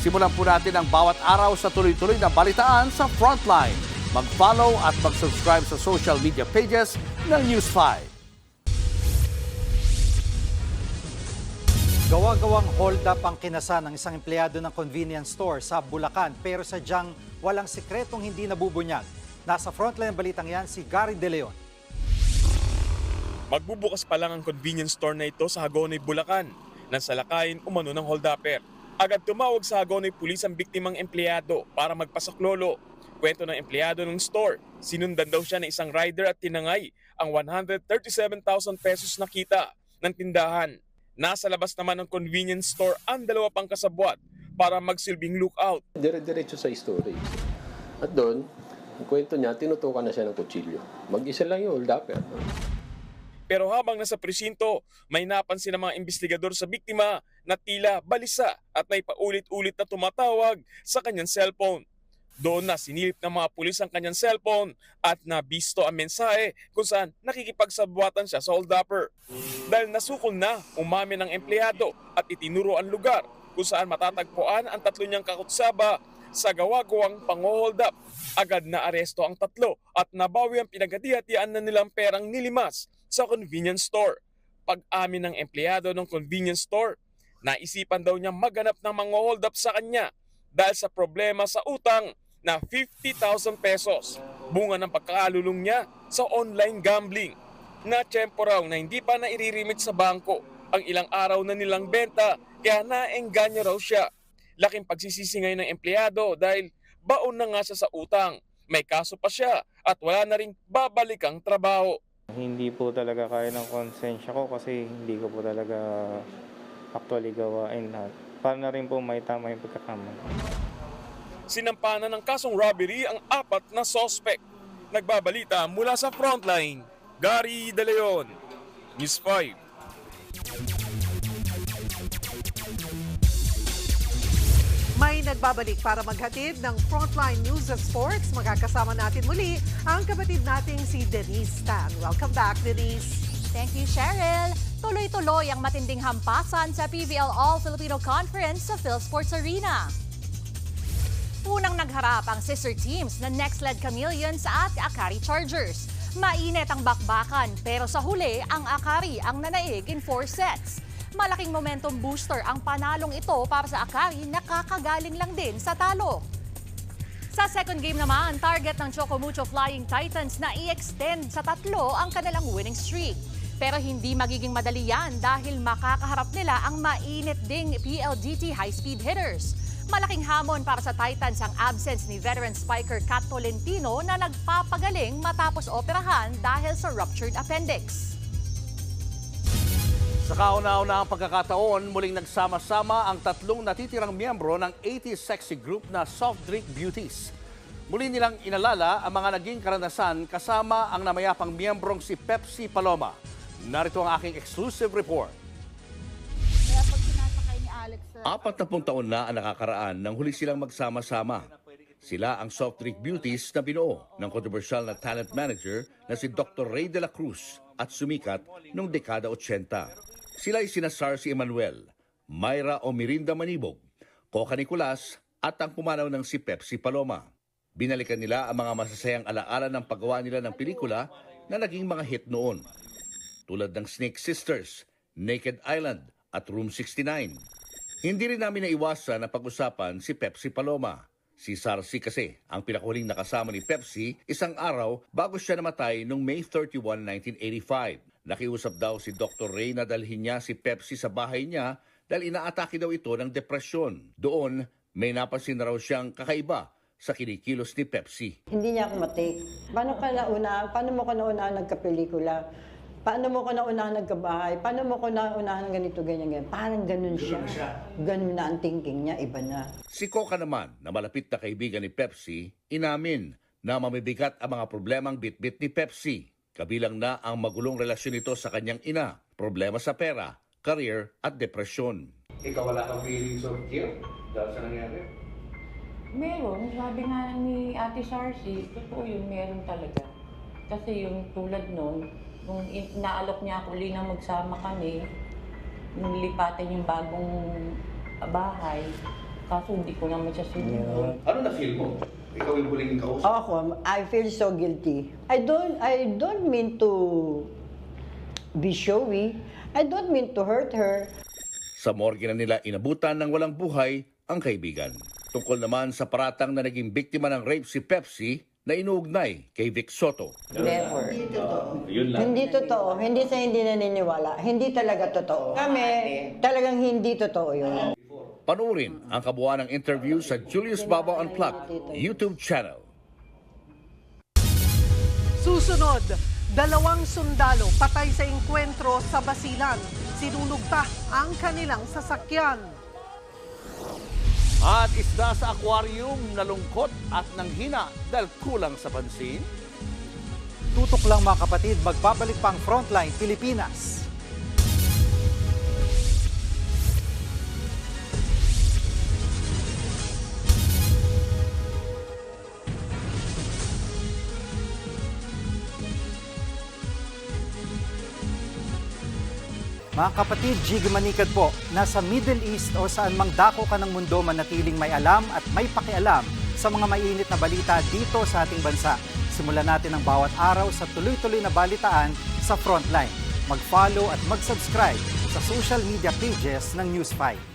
Speaker 4: Simulan po natin ang bawat araw sa tuloy-tuloy na balitaan sa Frontline. Mag-follow at mag-subscribe sa social media pages ng News 5.
Speaker 5: Gawa-gawang hold up ang kinasa ng isang empleyado ng convenience store sa Bulacan pero sadyang walang sikretong hindi nabubunyag. Nasa Frontline balitang yan si Gary De Leon.
Speaker 16: Magbubukas pa lang ang convenience store na ito sa Hagonoy, Bulacan nang salakayin umano ng hold-upper. Agad tumawag sa Hagonoy Police ang biktimang empleyado para magpasaklolo. Kwento ng empleyado ng store, sinundan daw siya ng isang rider at tinangay ang 137,000 pesos na kita ng tindahan. Nasa labas naman ng convenience store ang dalawa pang kasabwat para magsilbing lookout.
Speaker 17: Dire-diretso sa story. At doon, ang kwento niya, tinutukan na siya ng kutsilyo. Mag-isa lang yung hold-upper.
Speaker 16: Pero habang nasa presinto, may napansin ng mga investigador sa biktima na tila balisa at may paulit-ulit na tumatawag sa kanyang cellphone. Doon na sinilip ng mga pulis ang kanyang cellphone at nabisto ang mensahe kung saan nakikipagsabwatan siya sa hold-upper. Dahil nasukol na, umamin ng empleyado at itinuro ang lugar kung saan matatagpuan ang tatlo niyang kakutsaba sa gawa-gawang pang-hold up. Agad na aresto ang tatlo at nabawi ang pinaghati-hatian na nilang perang nilimas sa convenience store. Pag-amin ng empleyado ng convenience store, naisipan daw niya maghanap ng mga hold up sa kanya dahil sa problema sa utang na 50,000 pesos. Bunga ng pagkakalulong niya sa online gambling. Na-tiyempo raw na hindi pa nairirimit sa bangko ang ilang araw na nilang benta kaya naengganyo raw siya. Laking pagsisisi ngayon ng empleyado dahil baon na nga siya sa utang. May kaso pa siya at wala na ring babalik ang trabaho.
Speaker 23: Hindi po talaga kaya ng konsensya ko kasi hindi ko po talaga actually gawain lahat. Para na rin po may tama yung pagkakamali.
Speaker 16: Sinampanan ng kasong robbery ang 4 na suspect. Nagbabalita mula sa Frontline, Gary De Leon, News 5.
Speaker 1: May nagbabalik para maghatid ng Frontline News at Sports. Magkakasama natin muli ang kapatid nating si Denise Tan. Welcome back, Denise.
Speaker 18: Thank you, Cheryl. Tuloy-tuloy ang matinding hampasan sa PBL All-Filipino Conference sa PhilSports Arena. Unang nagharap ang sister teams na Next-led Chameleons at Akari Chargers. Mainit ang bakbakan pero sa huli ang Akari ang nanaig in 4 sets. Malaking momentum booster ang panalong ito para sa Akari na kakagaling lang din sa talo. Sa second game naman, target ng Chocomucho Flying Titans na i-extend sa 3 ang kanilang winning streak. Pero hindi magiging madali yan dahil makakaharap nila ang mainit ding PLDT high-speed hitters. Malaking hamon para sa Titans ang absence ni veteran spiker Kat Tolentino na nagpapagaling matapos operahan dahil sa ruptured appendix.
Speaker 4: Sa kauna-unahang pagkakataon, muling nagsama-sama ang 3 natitirang miyembro ng 80s sexy group na Soft Drink Beauties. Muli nilang inalala ang mga naging karanasan kasama ang namayapang miyembrong si Pepsi Paloma. Narito ang aking exclusive report.
Speaker 2: 40 taon na ang nakakaraan nang huli silang magsama-sama. Sila ang Soft Drink Beauties na binuo ng kontrobersyal na talent manager na si Dr. Ray de la Cruz at sumikat noong dekada 80. Sila ay sina Sarcy Emanuel, Myra o Mirinda Manibog, Coca Nicolas at ang pumanaw ng si Pepsi Paloma. Binalikan nila ang mga masasayang alaala ng paggawa nila ng pelikula na naging mga hit noon. Tulad ng Snake Sisters, Naked Island at Room 69. Hindi rin namin naiwasan na pag-usapan si Pepsi Paloma. Si Sarcy kasi ang pinakahuling nakasama ni Pepsi isang araw bago siya namatay noong May 31, 1985. Nakiusap daw si Dr. Ray na dalhin niya si Pepsi sa bahay niya dahil inaatake daw ito ng depresyon. Doon, may napansin na raw siyang kakaiba sa kinikilos ni Pepsi.
Speaker 15: Hindi niya ako matake. Paano mo ka nauna nagkapelikula? Paano mo ko naunahan nagkabahay? Paano mo ko naunahan ng ganito, ganyan. Parang ganun siya. Ganun na ang thinking niya, iba na.
Speaker 4: Si Coca naman, na malapit na kaibigan ni Pepsi, inamin na mamibigat ang mga problemang bitbit ni Pepsi. Kabilang na ang magulong relasyon nito sa kanyang ina, problema sa pera, career at depresyon. Ikaw wala kang feelings of guilt dahil sa nangyari?
Speaker 24: Meron. Sabi nga ni Ate Sarcy, totoo yun, meron talaga. Kasi yung tulad nun, nung inaalok niya ako uli na magsama kami, nilipatan yung bagong bahay, kaso hindi ko naman siya sinunod.
Speaker 4: Ano na-feel mo? Ikaw yung huling kausap?
Speaker 15: Ako, I feel so guilty. I don't mean to be showy. I don't mean to hurt her.
Speaker 4: Sa morgue na nila inabutan ng walang buhay ang kaibigan. Tungkol naman sa paratang na naging biktima ng rape si Pepsi na inuugnay kay Vic Soto.
Speaker 15: Never.
Speaker 4: Yun lang.
Speaker 15: Hindi totoo. Hindi sa hindi naniniwala. Hindi talaga totoo. Kami, talagang hindi totoo yun.
Speaker 4: Panuorin ang kabuuan ng interview sa Julius Babaw Unplugged YouTube channel.
Speaker 1: Susunod, 2 sundalo patay sa engkwentro sa Basilan. Sinunog pa ang kanilang sasakyan.
Speaker 4: At isda sa aquarium nalungkot at nanghina dahil kulang sa pansin.
Speaker 5: Tutok lang mga kapatid, magbabalik pa ang Frontline Pilipinas. Mga kapatid, Jig Manikad po, nasa Middle East o saan mang dako ka ng mundo manatiling may alam at may pakialam sa mga mainit na balita dito sa ating bansa. Simulan natin ang bawat araw sa tuloy-tuloy na balitaan sa Frontline. Mag-follow at mag-subscribe sa social media pages ng News 5.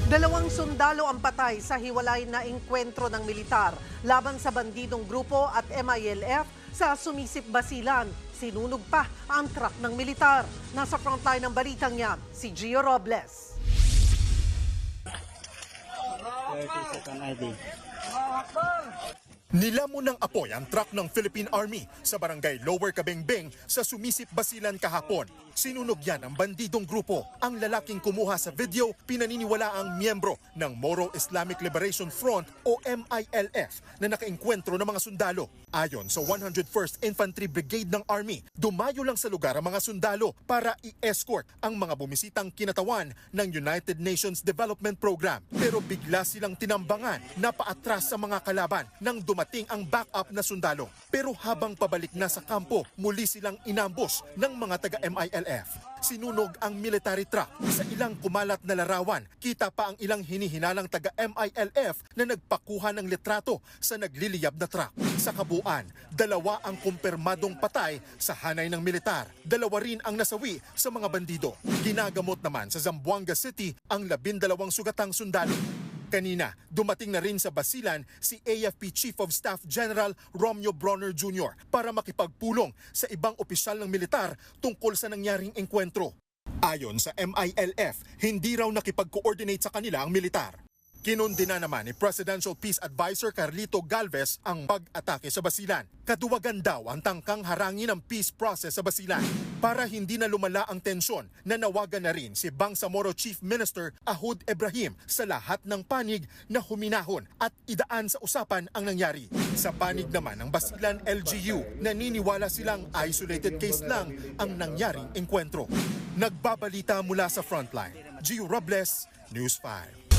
Speaker 1: Dalawang sundalo ang patay sa hiwalay na engkwentro ng militar laban sa bandidong grupo at MILF sa Sumisip, Basilan. Sinunog pa ang truck ng militar. Nasa frontline ng balitang yan, si Gio Robles.
Speaker 3: Nilamon ng apoy ang truck ng Philippine Army sa barangay Lower Kabengbeng sa Sumisip, Basilan kahapon. Sinunog yan ang bandidong grupo. Ang lalaking kumuha sa video, pinaniniwala ang miyembro ng Moro Islamic Liberation Front o MILF na nakaengkwentro ng mga sundalo. Ayon sa 101st Infantry Brigade ng Army, dumayo lang sa lugar ang mga sundalo para i-escort ang mga bumisitang kinatawan ng United Nations Development Program. Pero bigla silang tinambangan na paatras sa mga kalaban nang dumating ang backup na sundalo. Pero habang pabalik na sa kampo, muli silang inambos ng mga taga-MILF. Sinunog ang military truck. Sa ilang kumalat na larawan, kita pa ang ilang hinihinalang taga-MILF na nagpakuha ng litrato sa nagliliyab na truck. Sa kabuuan, 2 ang kumpirmadong patay sa hanay ng militar. 2 rin ang nasawi sa mga bandido. Ginagamot naman sa Zamboanga City ang 12 sugatang sundalo. Kanina, dumating na rin sa Basilan si AFP Chief of Staff General Romeo Bronner Jr. para makipagpulong sa ibang opisyal ng militar tungkol sa nangyaring engkwentro. Ayon sa MILF, hindi raw nakipag-coordinate sa kanila ang militar. Kinundina naman ni Presidential Peace Advisor Carlito Galvez ang pag-atake sa Basilan. Kaduwagan daw ang tangkang harangin ang peace process sa Basilan. Para hindi na lumala ang tensyon, nanawagan na rin si Bangsamoro Chief Minister Ahud Ibrahim sa lahat ng panig na huminahon at idaan sa usapan ang nangyari. Sa panig naman ng Basilan LGU, naniniwala silang isolated case lang ang nangyaring engkwentro. Nagbabalita mula sa Frontline, Gio Robles, News 5.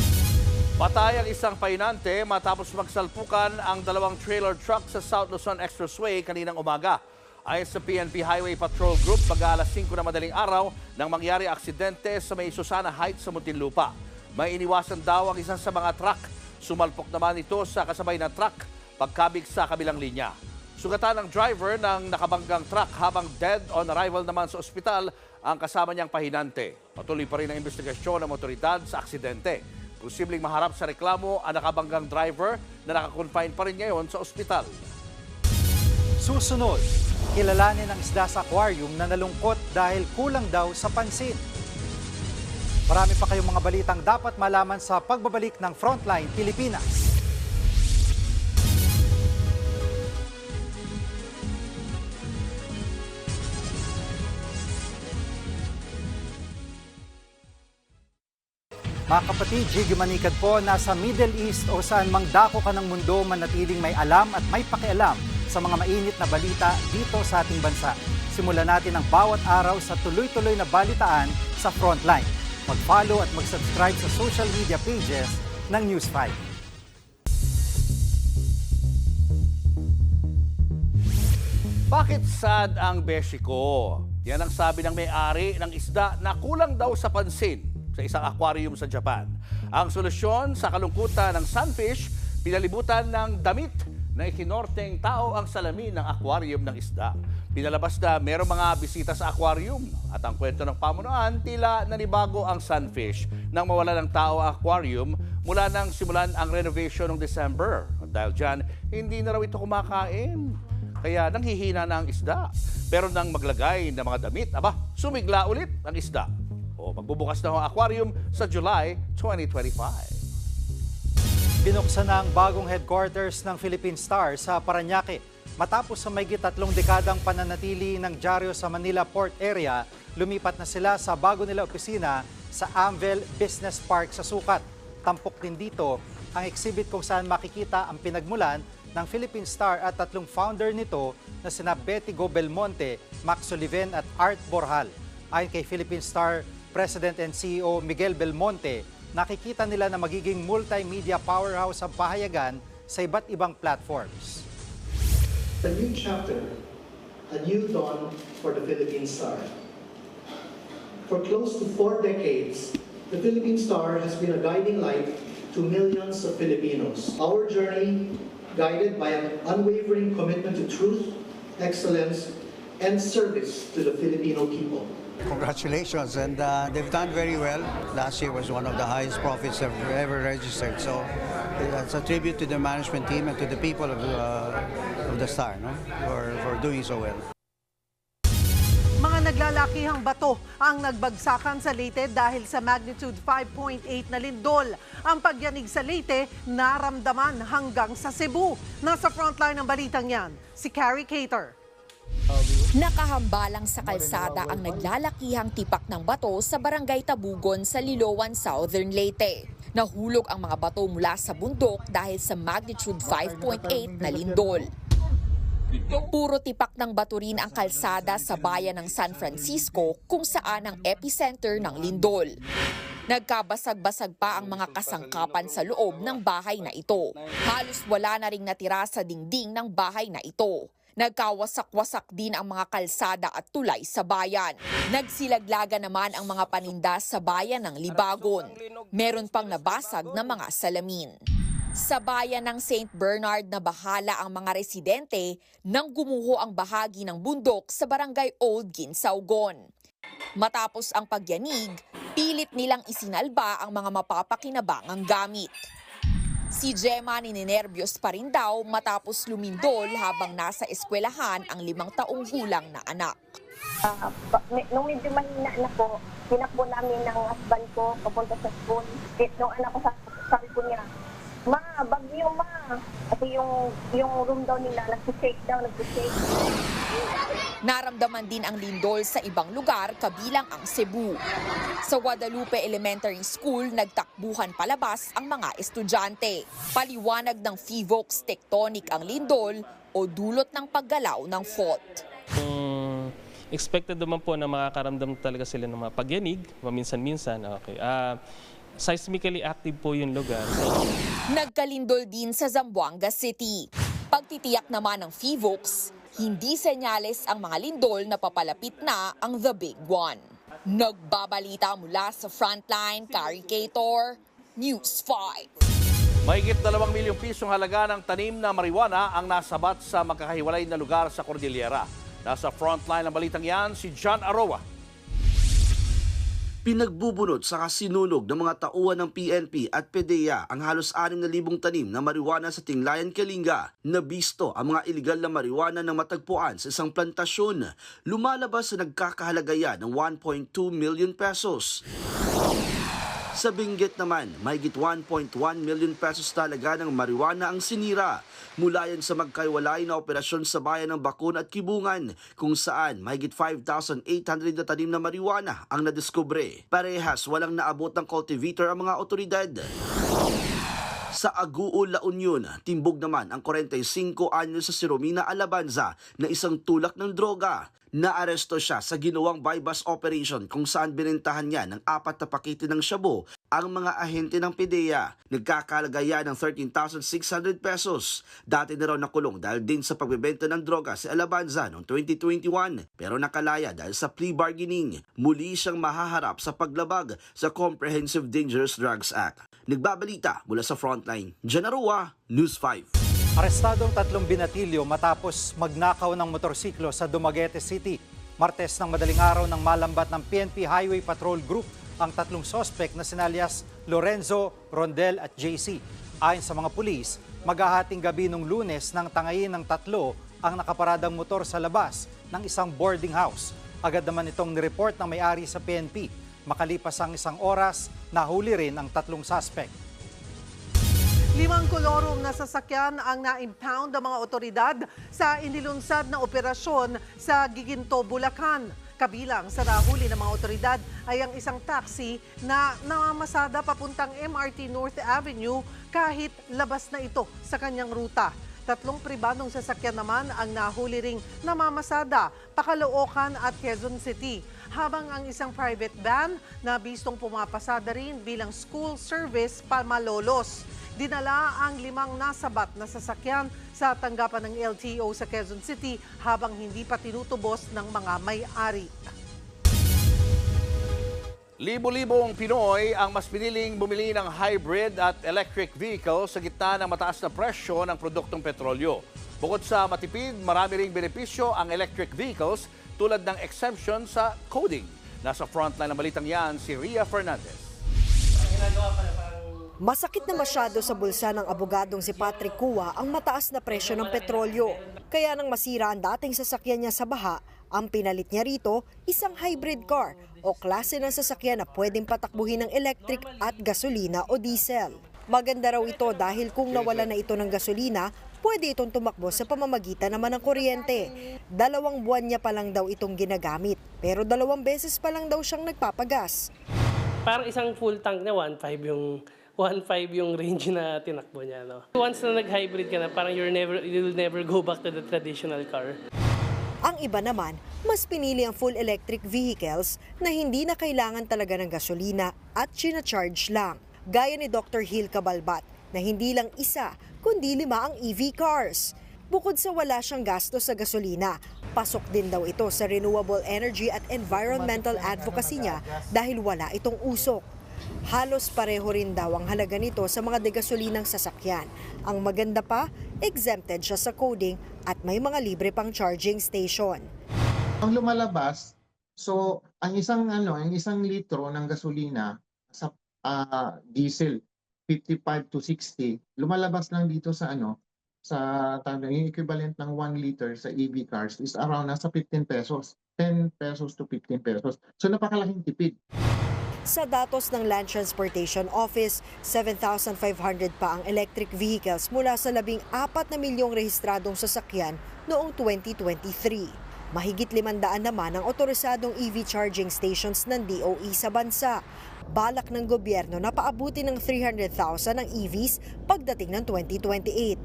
Speaker 4: Patay ang isang pahinante matapos magsalpukan ang 2 trailer truck sa South Luzon Expressway kaninang umaga. Ayon sa PNP Highway Patrol Group, pag-aalas 5 na madaling araw nang mangyari aksidente sa may Susana Heights sa Muntinlupa. May iniwasan daw ang isang sa mga truck. Sumalpok naman ito sa kasabay na truck pagkabig sa kabilang linya. Sugatan ng driver ng nakabanggang truck habang dead on arrival naman sa ospital ang kasama niyang pahinante. Patuloy pa rin ang investigasyon ng otoridad sa aksidente. Posibleng maharap sa reklamo ang nakabanggang driver na nakakonfine pa rin ngayon sa ospital.
Speaker 5: Susunod, kilalanin ang isda sa aquarium na nalungkot dahil kulang daw sa pansin. Marami pa kayong mga balitang dapat malaman sa pagbabalik ng Frontline Pilipinas. Mga kapatid, Jiggy Manikad po, nasa Middle East o saan mang dako ka ng mundo, manatiling may alam at may pakialam sa mga mainit na balita dito sa ating bansa. Simulan natin ang bawat araw sa tuloy-tuloy na balitaan sa Frontline. Mag-follow at mag-subscribe sa social media pages ng News 5.
Speaker 4: Bakit sad ang beshi ko? Yan ang sabi ng may-ari ng isda na kulang daw sa pansin sa isang aquarium sa Japan. Ang solusyon sa kalungkutan ng sunfish, pinalibutan ng damit na ikinorteng tao ang salamin ng aquarium ng isda. Pinalabas na merong mga bisita sa aquarium at ang kwento ng pamunuan, tila nanibago ang sunfish nang mawala ng tao ang aquarium mula nang simulan ang renovation noong December. Dahil dyan, hindi na raw ito kumakain. Kaya nanghihina na ang isda. Pero nang maglagay ng mga damit, sumigla ulit ang isda. O magbubukas na ang aquarium sa July 2025.
Speaker 5: Binuksan na ang bagong headquarters ng Philippine Star sa Parañaque. Matapos sa mahigit 3 dekadang pananatili ng dyaryo sa Manila Port Area, lumipat na sila sa bago nila opisina sa Amvel Business Park sa Sucat. Tampok din dito ang exhibit kung saan makikita ang pinagmulan ng Philippine Star at 3 founder nito na sina Betty Go Belmonte, Max Oliven at Art Borjal. Ayon kay Philippine Star President and CEO Miguel Belmonte, nakikita nila na magiging multimedia powerhouse ang pahayagan sa iba't ibang platforms.
Speaker 8: A new chapter, a new dawn for the Philippine Star. For close to 4 decades, the Philippine Star has been a guiding light to millions of Filipinos. Our journey, guided by an unwavering commitment to truth, excellence, and service to the Filipino people.
Speaker 19: Congratulations, and they've done very well. Last year was one of the highest profits they've ever registered. So it's a tribute to the management team and to the people of the Star, no? for doing so well.
Speaker 1: Mga naglalakihang bato ang nagbagsakan sa Leyte dahil sa magnitude 5.8 na lindol. Ang pagyanig sa Leyte naramdaman hanggang sa Cebu. Nasa frontline ng balitang yan, si Carrie Cater.
Speaker 20: Nakahambalang sa kalsada ang naglalakihang tipak ng bato sa Barangay Tabugon sa Liloan, Southern Leyte. Nahulog ang mga bato mula sa bundok dahil sa magnitude 5.8 na lindol. Puro tipak ng bato rin ang kalsada sa bayan ng San Francisco kung saan ang epicenter ng lindol. Nagkabasag-basag pa ang mga kasangkapan sa loob ng bahay na ito. Halos wala na ring natira sa dingding ng bahay na ito. Nagkawasak-wasak din ang mga kalsada at tulay sa bayan. Nagsilaglaga naman ang mga paninda sa bayan ng Libagon. Meron pang nabasag na mga salamin. Sa bayan ng St. Bernard na bahala ang mga residente nang gumuho ang bahagi ng bundok sa barangay Old Ginsaugon. Matapos ang pagyanig, pilit nilang isinalba ang mga mapapakinabangang gamit. Si Gemma ninenervyos pa rin daw matapos lumindol habang nasa eskwelahan ang 5 taong gulang na anak.
Speaker 21: Nung medyo mahina na po, tinakbo namin ng husband ko papunta sa school. Nung anak ko sabi ko niya, "Ma, bagyo ma." Kasi yung room daw nila, nag-shake.
Speaker 20: Naramdaman din ang lindol sa ibang lugar kabilang ang Cebu. Sa Guadalupe Elementary School, nagtakbuhan palabas ang mga estudyante. Paliwanag ng PHIVOLCS tectonic ang lindol o dulot ng paggalaw ng fault.
Speaker 22: Expected naman po na makakaramdam talaga sila ng mga pagyanig, maminsan-minsan. Okay. Seismically active po yung lugar.
Speaker 20: Nagkalindol din sa Zamboanga City. Pagtitiyak naman ng PHIVOLCS, hindi senyales ang mga lindol na papalapit na ang the big one. Nagbabalita mula sa Frontline, Carrie Cater, News 5.
Speaker 4: Mahigit 2 milyong pisong halaga ng tanim na marijuana ang nasabat sa magkakahiwalay na lugar sa Cordillera. Nasa Frontline ng balitang yan, si John Aroa.
Speaker 25: Pinagbubunod sa kasinunog ng mga tauhan ng PNP at PDEA ang halos 6,000 tanim na marijuana sa Tinglayan, Kalinga. Nabisto ang mga iligal na marijuana na matagpuan sa isang plantasyon. Lumalabas sa nagkakahalaga yan ng 1.2 million pesos. Sa Benguet naman, mahigit 1.1 million pesos talaga ng marijuana ang sinira. Mula yan sa magkaiwalay na operasyon sa bayan ng Bakun at Kibungan, kung saan mahigit 5,800 na tanim na marijuana ang nadiskubre. Parehas walang naabot ng cultivator ang mga otoridad. Sa Aguul, La Union, timbog naman ang 45 anyos sa si Romina Alabanza na isang tulak ng droga. Naaresto siya sa ginawang bypass operation kung saan binentahan niya ng 4 na pakete ng shabu ang mga ahente ng PDEA. Nagkakalagaya ng 13,600 pesos. Dati na raw nakulong dahil din sa pagbebenta ng droga si Alabanza noong 2021 pero nakalaya dahil sa plea bargaining. Muli siyang mahaharap sa paglabag sa Comprehensive Dangerous Drugs Act. Nagbabalita mula sa Frontline, Janarua, News 5.
Speaker 5: Arestadong 3 binatilyo matapos magnakaw ng motorsiklo sa Dumaguete City. Martes ng madaling araw ng malambat ng PNP Highway Patrol Group ang 3 sospek na sinalias Lorenzo, Rondel at JC. Ayon sa mga pulis, maghahating gabi nung Lunes nang tangayin ng 3 ang nakaparadang motor sa labas ng isang boarding house. Agad naman itong nireport ng may-ari sa PNP. Makalipas ang 1 oras, nahuli rin ang 3 suspect.
Speaker 1: 5 kolorong na sasakyan ang na-impound ng mga otoridad sa inilunsad na operasyon sa Giginto, Bulacan. Kabilang sa nahuli ng mga otoridad ay ang isang taxi na namamasada papuntang MRT North Avenue kahit labas na ito sa kanyang ruta. 3 pribadong sasakyan naman ang nahuli ring namamasada, Caloocan at Quezon City. Habang ang isang private van na bistong pumapasada rin bilang school service pa Malolos. Dinala ang 5 nasabat na sasakyan sa tanggapan ng LTO sa Quezon City habang hindi pa tinutubos ng mga may-ari.
Speaker 4: Libo-libong Pinoy ang mas piniling bumili ng hybrid at electric vehicle sa gitna ng mataas na presyo ng produktong petrolyo. Bukod sa matipid, marami ring benepisyo ang electric vehicles tulad ng exemption sa coding. Nasa frontline ng balitang yan si Ria Fernandez.
Speaker 6: Masakit na masyado sa bulsa ng abogadong si Patrick Cua ang mataas na presyo ng petrolyo. Kaya nang masira ang dating sasakyan niya sa baha, ang pinalit niya rito isang hybrid car o klase ng sasakyan na pwedeng patakbuhin ng electric at gasolina o diesel. Maganda raw ito dahil kung nawala na ito ng gasolina, pwede itong tumakbo sa pamamagitan naman ng kuryente. 2 buwan niya pa lang daw itong ginagamit, pero 2 beses pa lang daw siyang nagpapagas.
Speaker 7: Parang isang full tank na 1.5 yung range na tinakbo niya. No? Once na nag-hybrid ka na, parang you'll never go back to the traditional car.
Speaker 6: Ang iba naman, mas pinili ang full electric vehicles na hindi na kailangan talaga ng gasolina at sinacharge lang. Gaya ni Dr. Hil Cabalbat na hindi lang 1, kundi 5 ang EV cars. Bukod sa wala siyang gasto sa gasolina, pasok din daw ito sa renewable energy at environmental advocacy niya dahil wala itong usok. Halos pareho rin daw ang halaga nito sa mga degasolinang sasakyan. Ang maganda pa, exempted siya sa coding at may mga libre pang charging station.
Speaker 10: Ang lumalabas, so ang isang litro ng gasolina sa diesel 55 to 60, lumalabas lang dito sa yung equivalent ng 1 liter sa EV cars is around nasa 15 pesos, 10 pesos to 15 pesos. So napakalaking tipid.
Speaker 6: Sa datos ng Land Transportation Office, 7,500 pa ang electric vehicles mula sa 14 na milyong rehistradong sasakyan noong 2023. Mahigit 500 naman ang otorisadong EV charging stations ng DOE sa bansa. Balak ng gobyerno na paabuti ng 300,000 ang EVs pagdating ng 2028.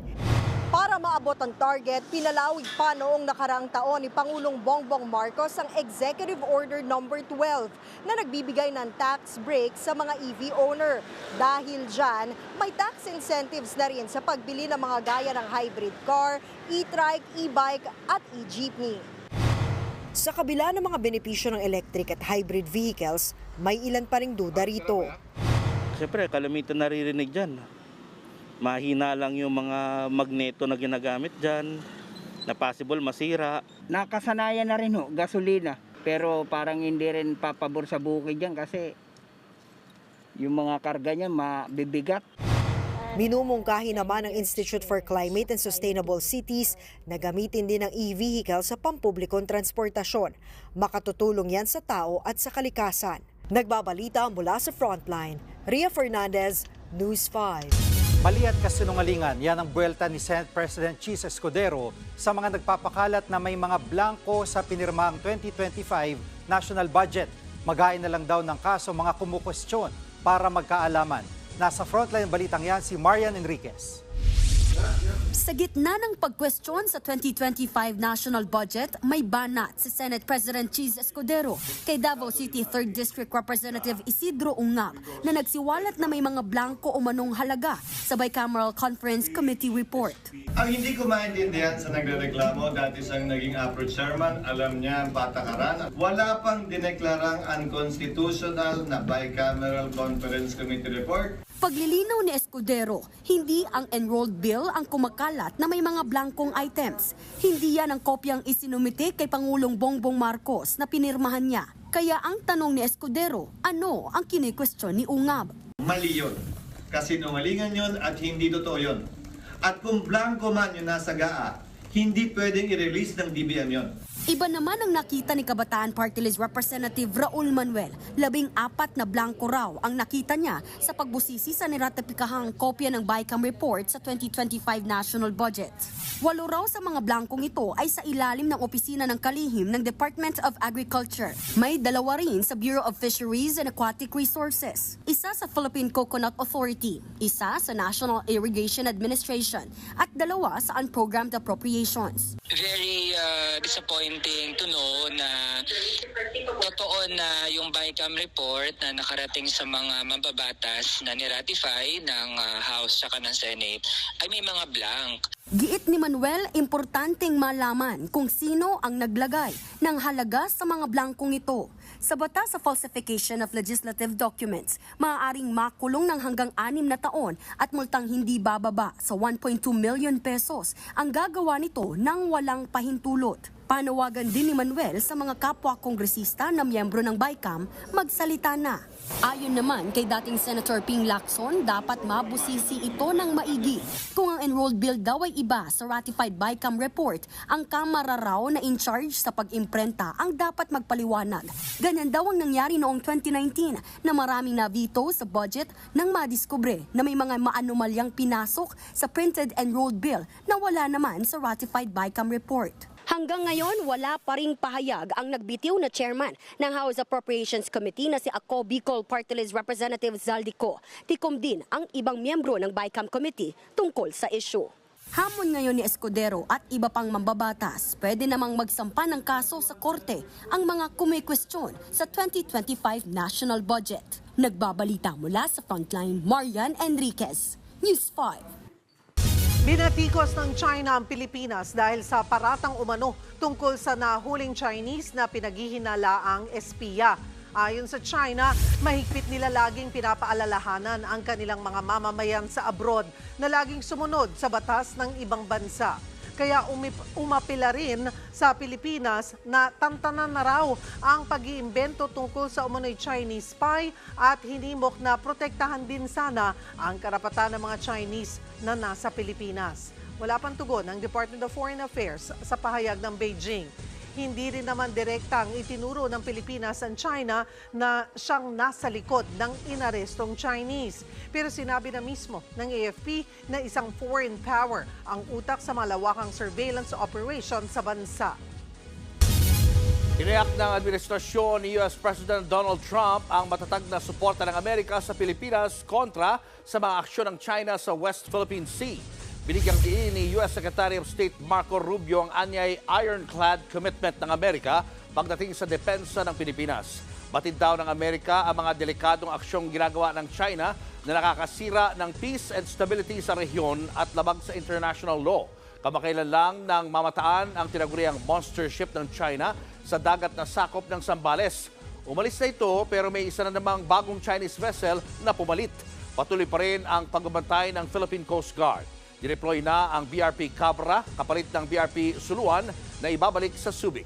Speaker 6: Para maabot ang target, pinalawig pa noong nakaraang taon ni Pangulong Bongbong Marcos ang Executive Order No. 12 na nagbibigay ng tax break sa mga EV owner. Dahil dyan, may tax incentives na rin sa pagbili ng mga gaya ng hybrid car, e-trike, e-bike at e-jeepney. Sa kabila ng mga benepisyo ng electric at hybrid vehicles, may ilan pa ring duda rito.
Speaker 11: Siyempre, kalamitan naririnig dyan. Mahina lang yung mga magneto na ginagamit dyan, na possible masira.
Speaker 14: Nakasanayan na rin gasolina, pero parang hindi rin papabor sa bukid dyan kasi yung mga karga niya mabibigat.
Speaker 6: Minumungkahi naman ng Institute for Climate and Sustainable Cities na gamitin din ang e-vehicle sa pampublikong transportasyon. Makatutulong yan sa tao at sa kalikasan. Nagbabalita mula sa Frontline, Ria Fernandez, News 5.
Speaker 5: Mali at kasinungalingan, yan ang buwelta ni Senate President Cheese Escudero sa mga nagpapakalat na may mga blanco sa pinirmahang 2025 national budget. Magain na lang daw ng kaso mga kumukwestiyon para magkaalaman. Nasa Frontline balitang yan si Marian Enriquez.
Speaker 9: Sa gitna ng pagkwestiyon sa 2025 national budget, may banat si Senate President Cheese Escudero kay Davao City 3rd District Representative Isidro Ungab na nagsiwalat na may mga blanco o manong halaga sa Bicameral Conference Committee report.
Speaker 12: Ang hindi ko maintindihan sa nagrereklamo, dati siyang naging APRO chairman, alam niya ang patakaran. Wala pang dineklarang unconstitutional na Bicameral Conference Committee report.
Speaker 9: Paglilinaw ni Escudero, hindi ang enrolled bill ang kumakalat na may mga blankong items. Hindi yan ang kopyang isinumite kay Pangulong Bongbong Marcos na pinirmahan niya. Kaya ang tanong ni Escudero, ano ang kini-question ni Ungab?
Speaker 12: Mali yun. Kasinungalingan yun at hindi totoo yun. At kung blanco man yung nasa GAA, hindi pwedeng i-release ng DBM yun.
Speaker 9: Iba naman ang nakita ni Kabataan Party List Representative Raul Manuel. 14 na blanco raw ang nakita niya sa pagbusisi sa niratipikahang kopya ng BICAM report sa 2025 national budget. 8 raw sa mga blankong ito ay sa ilalim ng opisina ng kalihim ng Department of Agriculture. May 2 rin sa Bureau of Fisheries and Aquatic Resources. Isa sa Philippine Coconut Authority, isa sa National Irrigation Administration, at 2 sa Unprogrammed Appropriations.
Speaker 13: Very disappointing to know na totoo na yung BICAM report na nakarating sa mga mambabatas na niratify ng House at ng Senate ay may mga blank.
Speaker 9: Giit ni Manuel, importanteng malaman kung sino ang naglagay ng halaga sa mga blankong ito. Sa batas sa falsification of legislative documents, maaaring makulong ng hanggang 6 na taon at multang hindi bababa sa 1.2 million pesos ang gagawa nito nang walang pahintulot. Panawagan din ni Manuel sa mga kapwa kongresista na miyembro ng BICAM magsalita na. Ayon naman kay dating Senator Ping Lacson, dapat mabusisi ito ng maigi. Kung ang enrolled bill daw ay iba sa ratified BICAM report, ang Kamara raw na in charge sa pag-imprenta ang dapat magpaliwanag. Ganyan daw ang nangyari noong 2019 na maraming na-veto sa budget nang madiskubre na may mga maanomalyang pinasok sa printed enrolled bill na wala naman sa ratified BICAM report. Hanggang ngayon, wala pa ring pahayag ang nagbitiw na chairman ng House Appropriations Committee na si Ako Bicol Party List Representative Zaldico. Tikom din ang ibang miyembro ng BICAM Committee tungkol sa issue. Hamon ngayon ni Escudero at iba pang mambabatas, pwede namang magsampa ng kaso sa korte ang mga kumikwestiyon sa 2025 national budget. Nagbabalita mula sa Frontline, Marian Enriquez, News 5.
Speaker 1: Binatikos ng China ang Pilipinas dahil sa paratang umano tungkol sa nahuling Chinese na pinaghihinalaang espiya. Ayon sa China, mahigpit nila laging pinapaalalahanan ang kanilang mga mamamayan sa abroad na laging sumunod sa batas ng ibang bansa. Kaya umapila rin sa Pilipinas na tantanan na raw ang pag-iimbento tungkol sa umunoy Chinese spy at hinimok na protektahan din sana ang karapatan ng mga Chinese na nasa Pilipinas. Wala pang tugon ang Department of Foreign Affairs sa pahayag ng Beijing. Hindi rin naman direktang itinuro ng Pilipinas ang China na siyang nasa likod ng inarestong Chinese. Pero sinabi na mismo ng AFP na isang foreign power ang utak sa malawakang surveillance operation sa bansa.
Speaker 4: Iniyak ng administrasyon ni US President Donald Trump ang matatag na suporta ng Amerika sa Pilipinas kontra sa mga aksyon ng China sa West Philippine Sea. Binigyang diin ni US Secretary of State Marco Rubio ang anyay ironclad commitment ng Amerika pagdating sa depensa ng Pilipinas. Batid daw ng Amerika ang mga delikadong aksyong ginagawa ng China na nakakasira ng peace and stability sa rehiyon at labag sa international law. Kamakailan lang nang mamataan ang tinaguriang monster ship ng China sa dagat na sakop ng Zambales. Umalis na ito pero may isa na namang bagong Chinese vessel na pumalit. Patuloy pa rin ang pagbabantay ng Philippine Coast Guard. Dineploy na ang BRP Cabra kapalit ng BRP Suluan na ibabalik sa Subic.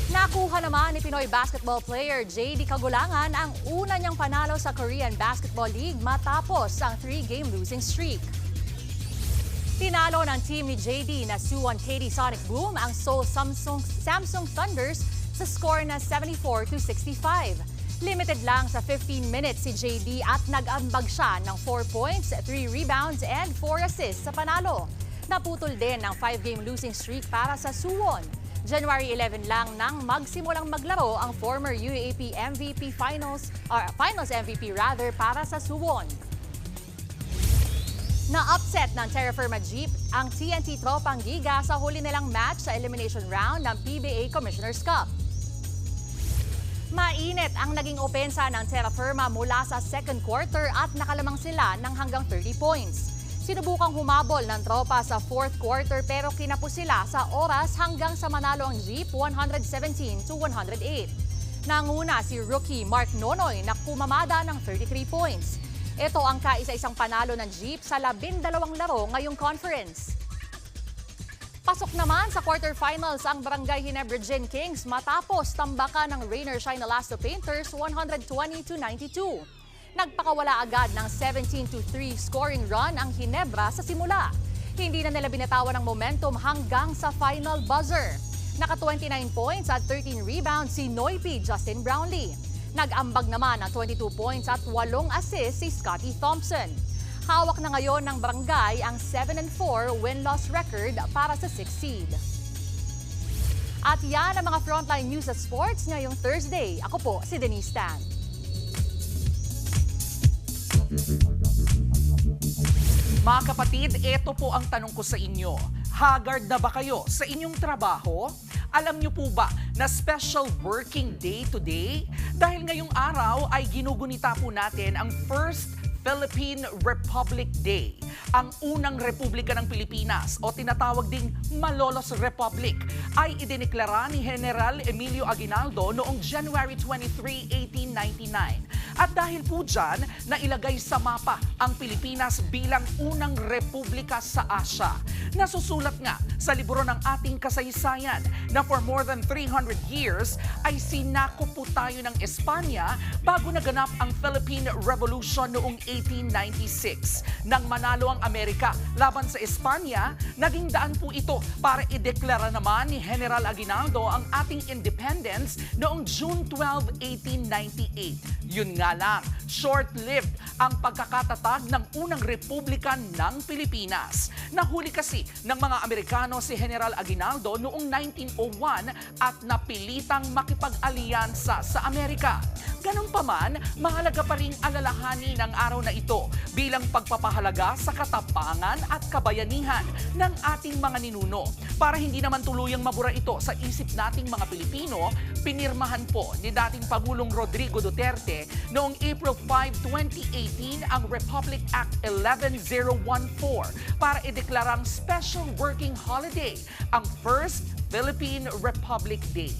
Speaker 18: Nakuha naman ni Pinoy basketball player JD Kagulangan ang una niyang panalo sa Korean Basketball League matapos ang 3-game losing streak. Tinalo ng team ni JD na Suwon KD Sonic Boom ang Seoul Samsung Thunders sa score na 74-65. Limited lang sa 15 minutes si JD at nag-ambag siya ng 4 points, 3 rebounds and 4 assists sa panalo. Naputol din ang 5-game losing streak para sa Suwon. January 11 lang nang magsimulang maglaro ang former UAAP MVP Finals MVP para sa Suwon. Na-upset ng Terra Firma Jeep ang TNT Tropang Giga sa huli nilang match sa elimination round ng PBA Commissioner's Cup. Mainit ang naging opensa ng Terra Firma mula sa second quarter at nakalamang sila ng hanggang 30 points. Sinubukang humabol ng tropa sa fourth quarter pero kinapos sila sa oras hanggang sa manalo ang Jeep 117-108. Nanguna si rookie Mark Nonoy na kumamada ng 33 points. Ito ang kaisa-isang panalo ng Jeep sa 12 laro ngayong conference. Pasok naman sa quarterfinals ang Barangay Ginebra Gin Kings matapos tambakan ng Rainier Shine Elasto Painters 120-92. Nagpakawala agad ng 17-3 scoring run ang Ginebra sa simula. Hindi na nila binatawan ng momentum hanggang sa final buzzer. Naka 29 points at 13 rebounds si Noipi Justin Brownlee. Nag-ambag naman ng 22 points at 8 assists si Scotty Thompson. Hawak na ngayon ng Barangay ang 7-4 win-loss record para sa 6th seed. At yan ang mga frontline news at sports ngayong Thursday. Ako po si Denise Tan.
Speaker 2: Mga kapatid, ito po ang tanong ko sa inyo. Haggard na ba kayo sa inyong trabaho? Alam niyo po ba na special working day today? Dahil ngayong araw ay ginugunita po natin ang First Philippine Republic Day. Ang unang republika ng Pilipinas o tinatawag ding Malolos Republic ay idineklara ni General Emilio Aguinaldo noong January 23, 1899. At dahil po dyan, nailagay sa mapa ang Pilipinas bilang unang republika sa Asia. Nasusulat nga sa libro ng ating kasaysayan na for more than 300 years ay sinako po tayo ng Espanya bago naganap ang Philippine Revolution noong 1896. Nang manalo ang Amerika laban sa Espanya, naging daan po ito para ideklara naman ni General Aguinaldo ang ating independence noong June 12, 1898. Yun nga lang, short-lived ang pagkakatatag ng unang republika ng Pilipinas. Nahuli kasi ng mga Amerikano si General Aguinaldo noong 1901 at napilitang makipag-alyansa sa Amerika. Ganun pa man, mahalaga pa ring alalahanin ang araw na ito bilang pagpapahalaga sa katapangan at kabayanihan ng ating mga ninuno. Para hindi naman tuluyang mabura ito sa isip nating mga Pilipino, pinirmahan po ni dating Pangulong Rodrigo Duterte noong April 5, 2018 ang Republic Act 11014 para ideklarang special working holiday ang First Philippine Republic Day.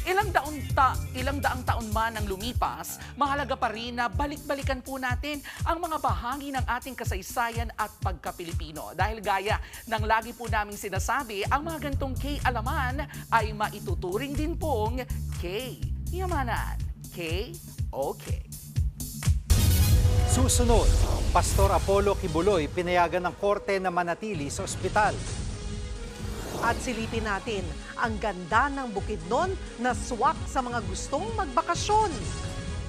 Speaker 2: Ilang daang taon man ang lumipas, mahalaga pa rin na balik-balikan po natin ang mga bahagi ng ating kasaysayan at pagka-Pilipino. Dahil gaya ng lagi po naming sinasabi, ang mga gantong K-alaman ay maituturing din pong K-yamanan. K-okay.
Speaker 5: Susunod, Pastor Apollo Kibuloy pinayagan ng korte na manatili sa ospital.
Speaker 1: At silipin natin ang ganda ng Bukidnon na swak sa mga gustong magbakasyon.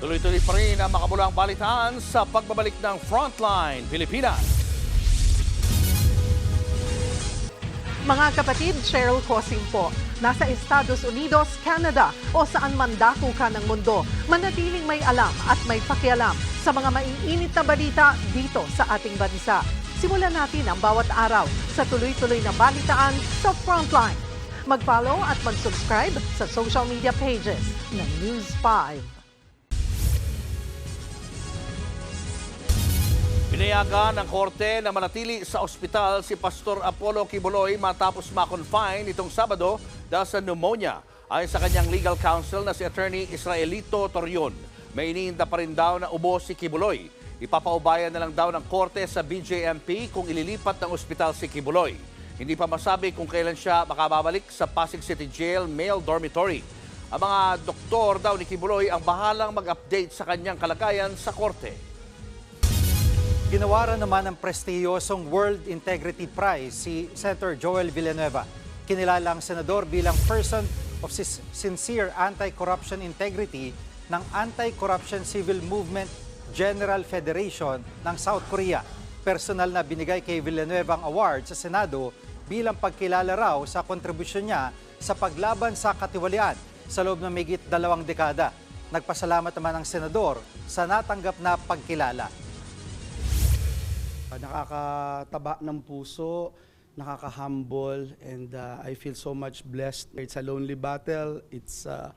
Speaker 4: Tuloy-tuloy pa rin ang makabulang balitaan sa pagbabalik ng Frontline Pilipinas.
Speaker 1: Mga kapatid, Cheryl Cosing po. Nasa Estados Unidos, Canada o saan man dako ka ng mundo, manatiling may alam at may pakialam sa mga maiinit na balita dito sa ating bansa. Simulan natin ang bawat araw sa tuloy-tuloy na balitaan sa Frontline. Mag-follow at mag-subscribe sa social media pages ng News 5.
Speaker 4: Pinayagan ng korte na manatili sa ospital si Pastor Apollo Kibuloy matapos ma-confine itong Sabado dahil sa pneumonia. Ayon sa kanyang legal counsel na si Attorney Israelito Torion, may iniinda pa rin daw na ubo si Kibuloy. Ipapaubayan na lang daw ng korte sa BJMP kung ililipat ng ospital si Kibuloy. Hindi pa masabi kung kailan siya makababalik sa Pasig City Jail male dormitory. Ang mga doktor daw ni Kibuloy ang bahalang mag-update sa kanyang kalagayan sa korte.
Speaker 5: Ginawaran naman ng prestihiyosong World Integrity Prize si Senator Joel Villanueva. Kinilala ang senador bilang person of sincere anti-corruption integrity ng Anti-Corruption Civil Movement General Federation ng South Korea. Personal na binigay kay Villanueva ang award sa Senado bilang pagkilala raw sa kontribusyon niya sa paglaban sa katiwalian sa loob ng mahigit 2 dekada. Nagpasalamat naman ang senador sa natanggap na pagkilala.
Speaker 15: Nakakataba ng puso, nakaka-humble, and I feel so much blessed. It's a lonely battle. It's a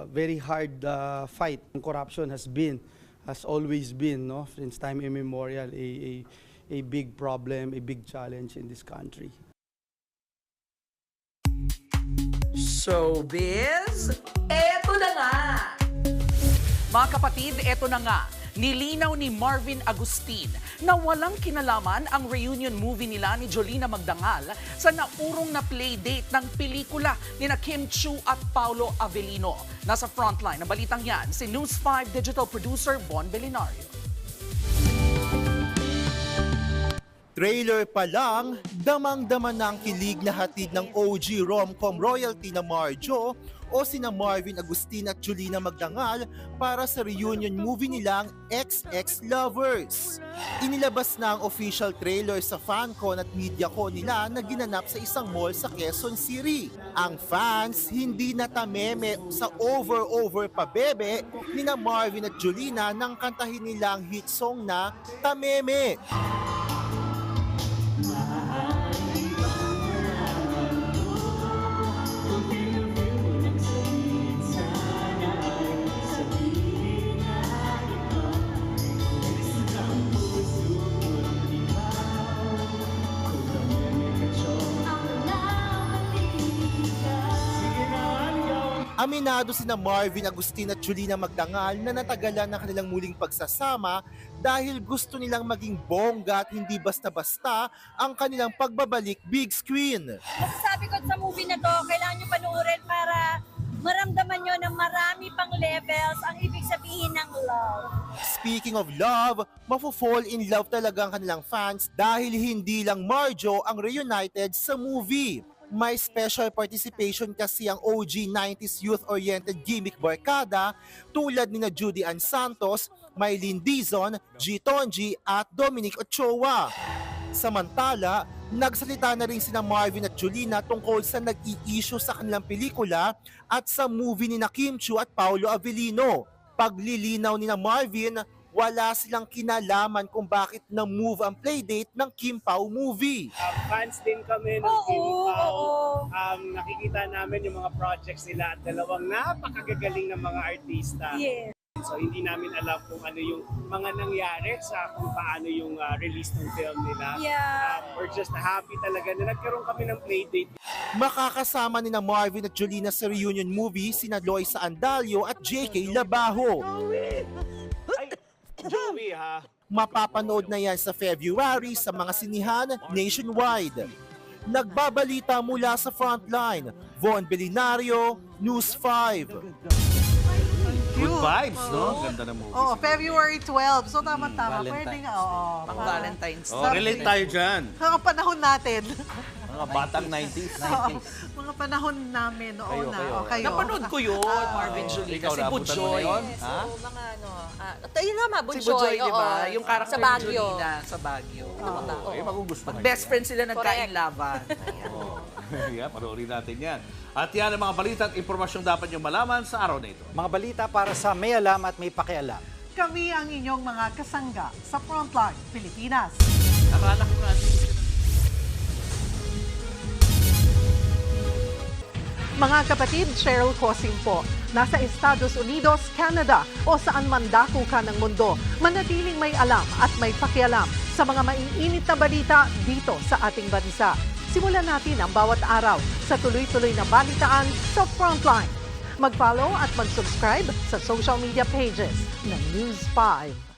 Speaker 15: very hard fight. Corruption has always been, no, since time immemorial, a big problem, a big challenge in this country.
Speaker 2: Showbiz, eto na nga! Mga kapatid, eto na nga. Nilinaw ni Marvin Agustin na walang kinalaman ang reunion movie nila ni Jolina Magdangal sa naurong na playdate ng pelikula ni Kim Chiu at Paolo Avellino. Nasa frontline ng balitang yan, si News 5 digital producer Bon Belinario.
Speaker 16: Trailer pa lang, damang-dama na ang kilig na hatid ng OG rom-com royalty na Marjo o sina Marvin Agustin at Jolina Magdangal para sa reunion movie nilang XX Lovers. Inilabas na ang official trailer sa FanCon at MediaCon nila na ginanap sa isang mall sa Quezon City. Ang fans hindi natameme sa over pa bebe ni na Marvin at Jolina nang kantahin nilang hit song na Tameme. Aminado sina Marvin Agustin at Jolina Magdangal na natagalan ng kanilang muling pagsasama dahil gusto nilang maging bongga at hindi basta-basta ang kanilang pagbabalik big screen.
Speaker 17: Masasabi ko sa movie na to, kailangan nyo panoorin para maramdaman nyo na marami pang levels ang ibig sabihin ng love.
Speaker 16: Speaking of love, mafo-fall in love talaga ang kanilang fans dahil hindi lang Marjo ang reunited sa movie. May special participation kasi ang OG 90s youth-oriented gimmick barkada tulad ni na Judy Ann Santos, Mylene Dizon, G. Tonji at Dominic Ochoa. Samantala, nagsalita na rin sina Marvin at Jolina tungkol sa nag-i-issue sa kanilang pelikula at sa movie ni na Kim Chiu at Paolo Avellino. Paglilinaw ni na Marvin, wala silang kinalaman kung bakit na-move ang playdate ng Kim Pao movie.
Speaker 23: Fans din kami ng Kim Pao. Nakikita namin yung mga projects nila at dalawang napakagagaling ng mga artista.
Speaker 17: Yes.
Speaker 23: So hindi namin alam kung ano yung mga nangyari sa kung paano yung release ng film nila.
Speaker 17: Yeah.
Speaker 23: We're just happy talaga na nagkaroon kami ng playdate.
Speaker 16: Makakasama ni na Marvin at Jolina sa reunion movie sina Loisa Andalio at JK Labajo.
Speaker 23: Joey, ha?
Speaker 16: Mapapanood na yan sa February sa mga sinihan nationwide. Nagbabalita mula sa frontline, Von Belinario, News 5.
Speaker 4: Good vibes, no? Ganda ng movie.
Speaker 1: Oh, February 12. So tama-tama.
Speaker 4: Valentine.
Speaker 1: Pwede nga, oo.
Speaker 2: Pang Valentine's
Speaker 4: Oh, relate tayo dyan.
Speaker 1: Ang panahon natin.
Speaker 4: Mga batang 90s.
Speaker 1: Mga panahon namin noon na.
Speaker 4: Kayo.
Speaker 2: Napanood ko yun, Marvin Jolina.
Speaker 4: Ikaw
Speaker 2: Si
Speaker 4: naabutan mo
Speaker 2: Bujoy.
Speaker 4: na yun?
Speaker 17: Yes,
Speaker 4: Ha?
Speaker 17: so, mga ano, yun naman,
Speaker 2: Si Bujoy, di ba? Yung
Speaker 17: sa
Speaker 2: character ni
Speaker 17: Baguio.
Speaker 2: Jolina sa Baguio.
Speaker 4: Eh, magugustuhan.
Speaker 2: Best friend sila nagkain-laban.
Speaker 4: Yeah, panoorin natin yan. At yan ang mga balita at impormasyong dapat nyo malaman sa araw na ito.
Speaker 5: Mga balita para sa may alam at may pakialam.
Speaker 1: Kami ang inyong mga kasangga sa Frontline Pilipinas.
Speaker 2: Akala ko nga.
Speaker 1: Mga kapatid, Cheryl Cosing po. Nasa Estados Unidos, Canada o saan man dako ka ng mundo, manatiling may alam at may pakialam sa mga maiinit na balita dito sa ating bansa. Simulan natin ang bawat araw sa tuloy-tuloy na balitaan sa Frontline. Mag-follow at mag-subscribe sa social media pages ng News 5.